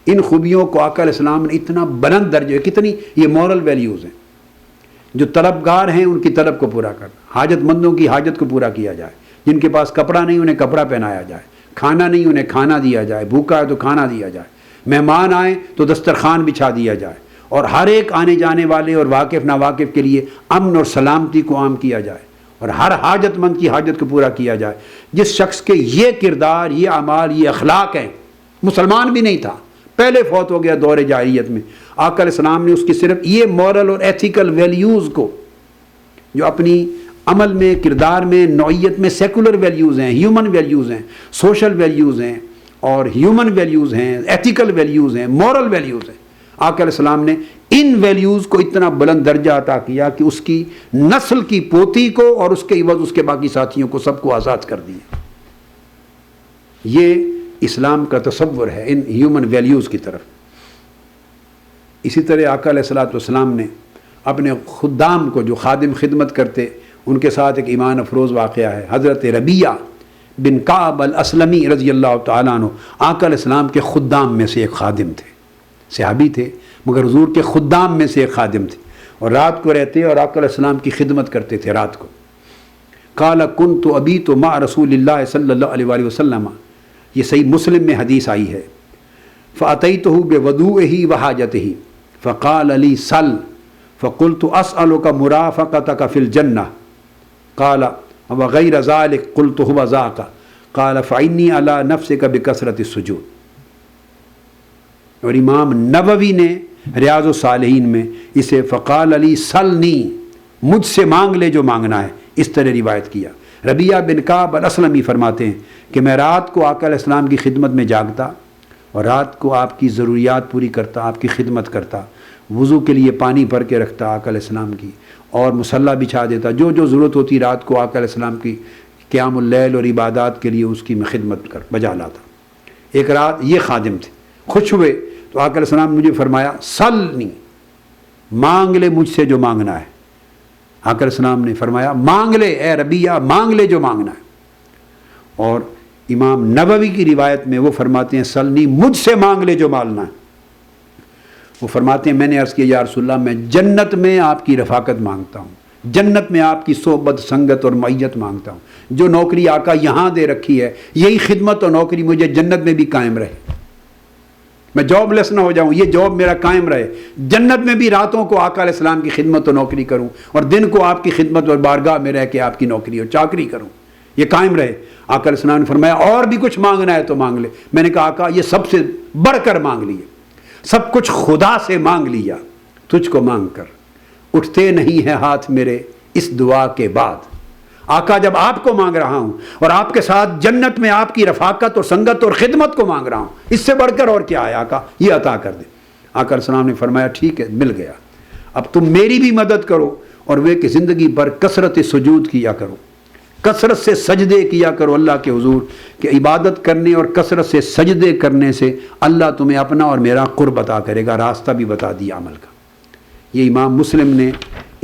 ان خوبیوں کو آقا علیہ السلام نے اتنا بلند درجے، کتنی یہ مورل ویلیوز ہیں جو طلبگار ہیں ان کی طلب کو پورا کرنا، حاجت مندوں کی حاجت کو پورا کیا جائے، جن کے پاس کپڑا نہیں انہیں کپڑا پہنایا جائے، کھانا نہیں انہیں کھانا دیا جائے، بھوکا ہے تو کھانا دیا جائے، مہمان آئیں تو دسترخوان بچھا دیا جائے، اور ہر ایک آنے جانے والے اور واقف ناواقف کے لیے امن اور سلامتی کو عام کیا جائے، اور ہر حاجت مند کی حاجت کو پورا کیا جائے۔ جس شخص کے یہ کردار، یہ اعمال، یہ اخلاق ہیں، مسلمان بھی نہیں تھا، پہلے فوت ہو گیا دور جاہلیت میں، آقا علیہ السلام نے اس کی صرف یہ مورل اور ایتھیکل ویلیوز کو، جو اپنی عمل میں، کردار میں، نوعیت میں سیکولر ویلیوز ہیں، ہیومن ویلیوز ہیں، سوشل ویلیوز ہیں اور ہیومن ویلیوز ہیں، ایتھیکل ویلیوز ہیں، مورل ویلیوز ہیں، آقا علیہ السلام نے ان ویلیوز کو اتنا بلند درجہ عطا کیا کہ اس کی نسل کی پوتی کو اور اس کے عوض اس کے باقی ساتھیوں کو سب کو آزاد کر دیا۔ یہ اسلام کا تصور ہے ان ہیومن ویلیوز کی طرف۔ اسی طرح آقا علیہ السلام نے اپنے خدام کو، جو خادم خدمت کرتے، ان کے ساتھ ایک ایمان افروز واقعہ ہے۔ حضرت ربیہ بن کعب الاسلمی رضی اللہ تعالیٰ عنہ آقا علیہ السلام کے خدام میں سے ایک خادم تھے، صحابی تھے مگر حضور کے خدام میں سے ایک خادم تھے، اور رات کو رہتے اور آقا علیہ السلام کی خدمت کرتے تھے رات کو۔ قال كنت ابیت مع رسول اللہ صلی اللہ علیہ وآلہ وسلم، یہ صحیح مسلم میں حدیث آئی ہے۔ فأتيته بوضوئه وحاجته فقال لي سل فقلت أسألك مرافقتك في الجنة قال وغير ذلك قلت هو ذاك قال فإني على نفسك بكثرة السجود۔ اور امام نووی نے ریاض الصالحین میں اسے فقال علی سلنی، مجھ سے مانگ لے جو مانگنا ہے، اس طرح روایت کیا۔ ربیہ بن کعب الاسلمی فرماتے ہیں کہ میں رات کو آقا علیہ السلام کی خدمت میں جاگتا اور رات کو آپ کی ضروریات پوری کرتا، آپ کی خدمت کرتا، وضو کے لیے پانی بھر کے رکھتا آقا علیہ السلام کی، اور مصلی بچھا دیتا، جو جو ضرورت ہوتی رات کو آقا علیہ السلام کی قیام اللیل اور عبادات کے لیے اس کی میں خدمت بجا لاتا۔ ایک رات یہ خادم تھے، خوش ہوئے تو آقا علیہ السلام نے مجھے فرمایا سلنی، مانگ لے مجھ سے جو مانگنا ہے۔ آقا علیہ السلام نے فرمایا مانگ لے اے ربیہ، مانگ لے جو مانگنا ہے۔ اور امام نووی کی روایت میں وہ فرماتے ہیں سلنی، مجھ سے مانگ لے جو مانگنا ہے۔ وہ فرماتے ہیں میں نے عرض کیا یا رسول اللہ، میں جنت میں آپ کی رفاقت مانگتا ہوں، جنت میں آپ کی صحبت، سنگت اور معیت مانگتا ہوں۔ جو نوکری آقا یہاں دے رکھی ہے، یہی خدمت اور نوکری مجھے جنت میں بھی قائم رہے، میں جاب لیس نہ ہو جاؤں، یہ جاب میرا قائم رہے، جنت میں بھی راتوں کو آقا علیہ السلام کی خدمت و نوکری کروں اور دن کو آپ کی خدمت اور بارگاہ میں رہ کے آپ کی نوکری اور چاکری کروں، یہ قائم رہے۔ آقا علیہ السلام نے فرمایا اور بھی کچھ مانگنا ہے تو مانگ لے۔ میں نے کہا آقا یہ سب سے بڑھ کر مانگ لیے، سب کچھ خدا سے مانگ لیا، تجھ کو مانگ کر اٹھتے نہیں ہیں ہاتھ میرے اس دعا کے بعد۔ آقا جب آپ کو مانگ رہا ہوں اور آپ کے ساتھ جنت میں آپ کی رفاقت اور سنگت اور خدمت کو مانگ رہا ہوں، اس سے بڑھ کر اور کیا ہے آقا، یہ عطا کر دے۔ آقا علیہ السلام نے فرمایا ٹھیک ہے، مل گیا، اب تم میری بھی مدد کرو اور وہ کہ زندگی بھر کثرت سجود کیا کرو، کثرت سے سجدے کیا کرو اللہ کے حضور، کہ عبادت کرنے اور کثرت سے سجدے کرنے سے اللہ تمہیں اپنا اور میرا قرب عطا کرے گا، راستہ بھی بتا دیا عمل کا۔ یہ امام مسلم نے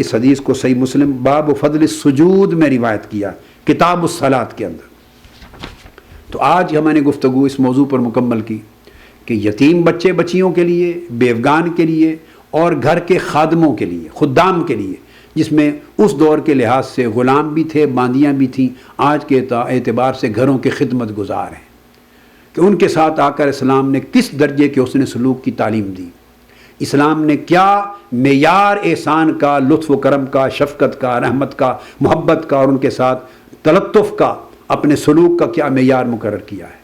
اس حدیث کو صحیح مسلم باب فضل السجود میں روایت کیا، کتاب الصلاۃ کے اندر۔ تو آج ہم نے گفتگو اس موضوع پر مکمل کی کہ یتیم بچے بچیوں کے لیے، بیوگان کے لیے اور گھر کے خادموں کے لیے، خدام کے لیے، جس میں اس دور کے لحاظ سے غلام بھی تھے، باندیاں بھی تھیں، آج کے اعتبار سے گھروں کے خدمت گزار ہیں، کہ ان کے ساتھ آقا علیہ السلام نے کس درجے کے حسن سلوک کی تعلیم دی، اسلام نے کیا معیار احسان کا، لطف و کرم کا، شفقت کا، رحمت کا، محبت کا اور ان کے ساتھ تلطف کا، اپنے سلوک کا کیا معیار مقرر کیا ہے۔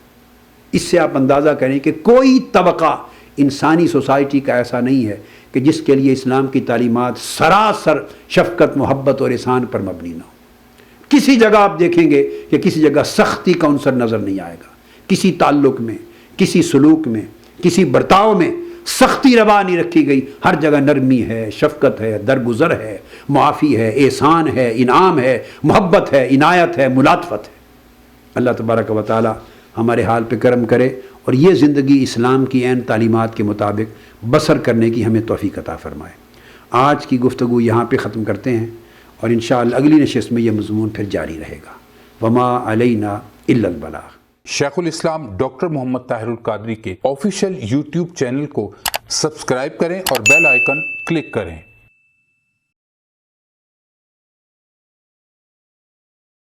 اس سے آپ اندازہ کریں کہ کوئی طبقہ انسانی سوسائٹی کا ایسا نہیں ہے کہ جس کے لیے اسلام کی تعلیمات سراسر شفقت، محبت اور احسان پر مبنی نہ ہو۔ کسی جگہ آپ دیکھیں گے کہ کسی جگہ سختی کا عنصر نظر نہیں آئے گا، کسی تعلق میں، کسی سلوک میں، کسی برتاؤ میں سختی روا نہیں رکھی گئی، ہر جگہ نرمی ہے، شفقت ہے، درگزر ہے، معافی ہے، احسان ہے، انعام ہے، محبت ہے، عنایت ہے، ملاطفت ہے۔ اللہ تبارک و تعالی ہمارے حال پہ کرم کرے اور یہ زندگی اسلام کی عین تعلیمات کے مطابق بسر کرنے کی ہمیں توفیق عطا فرمائے۔ آج کی گفتگو یہاں پہ ختم کرتے ہیں، اور انشاءاللہ اگلی نشست میں یہ مضمون پھر جاری رہے گا۔ وما علینا الا البلاغ۔ شیخ الاسلام ڈاکٹر محمد طاہر القادری کے آفیشیل یوٹیوب چینل کو سبسکرائب کریں اور بیل آئیکن کلک کریں۔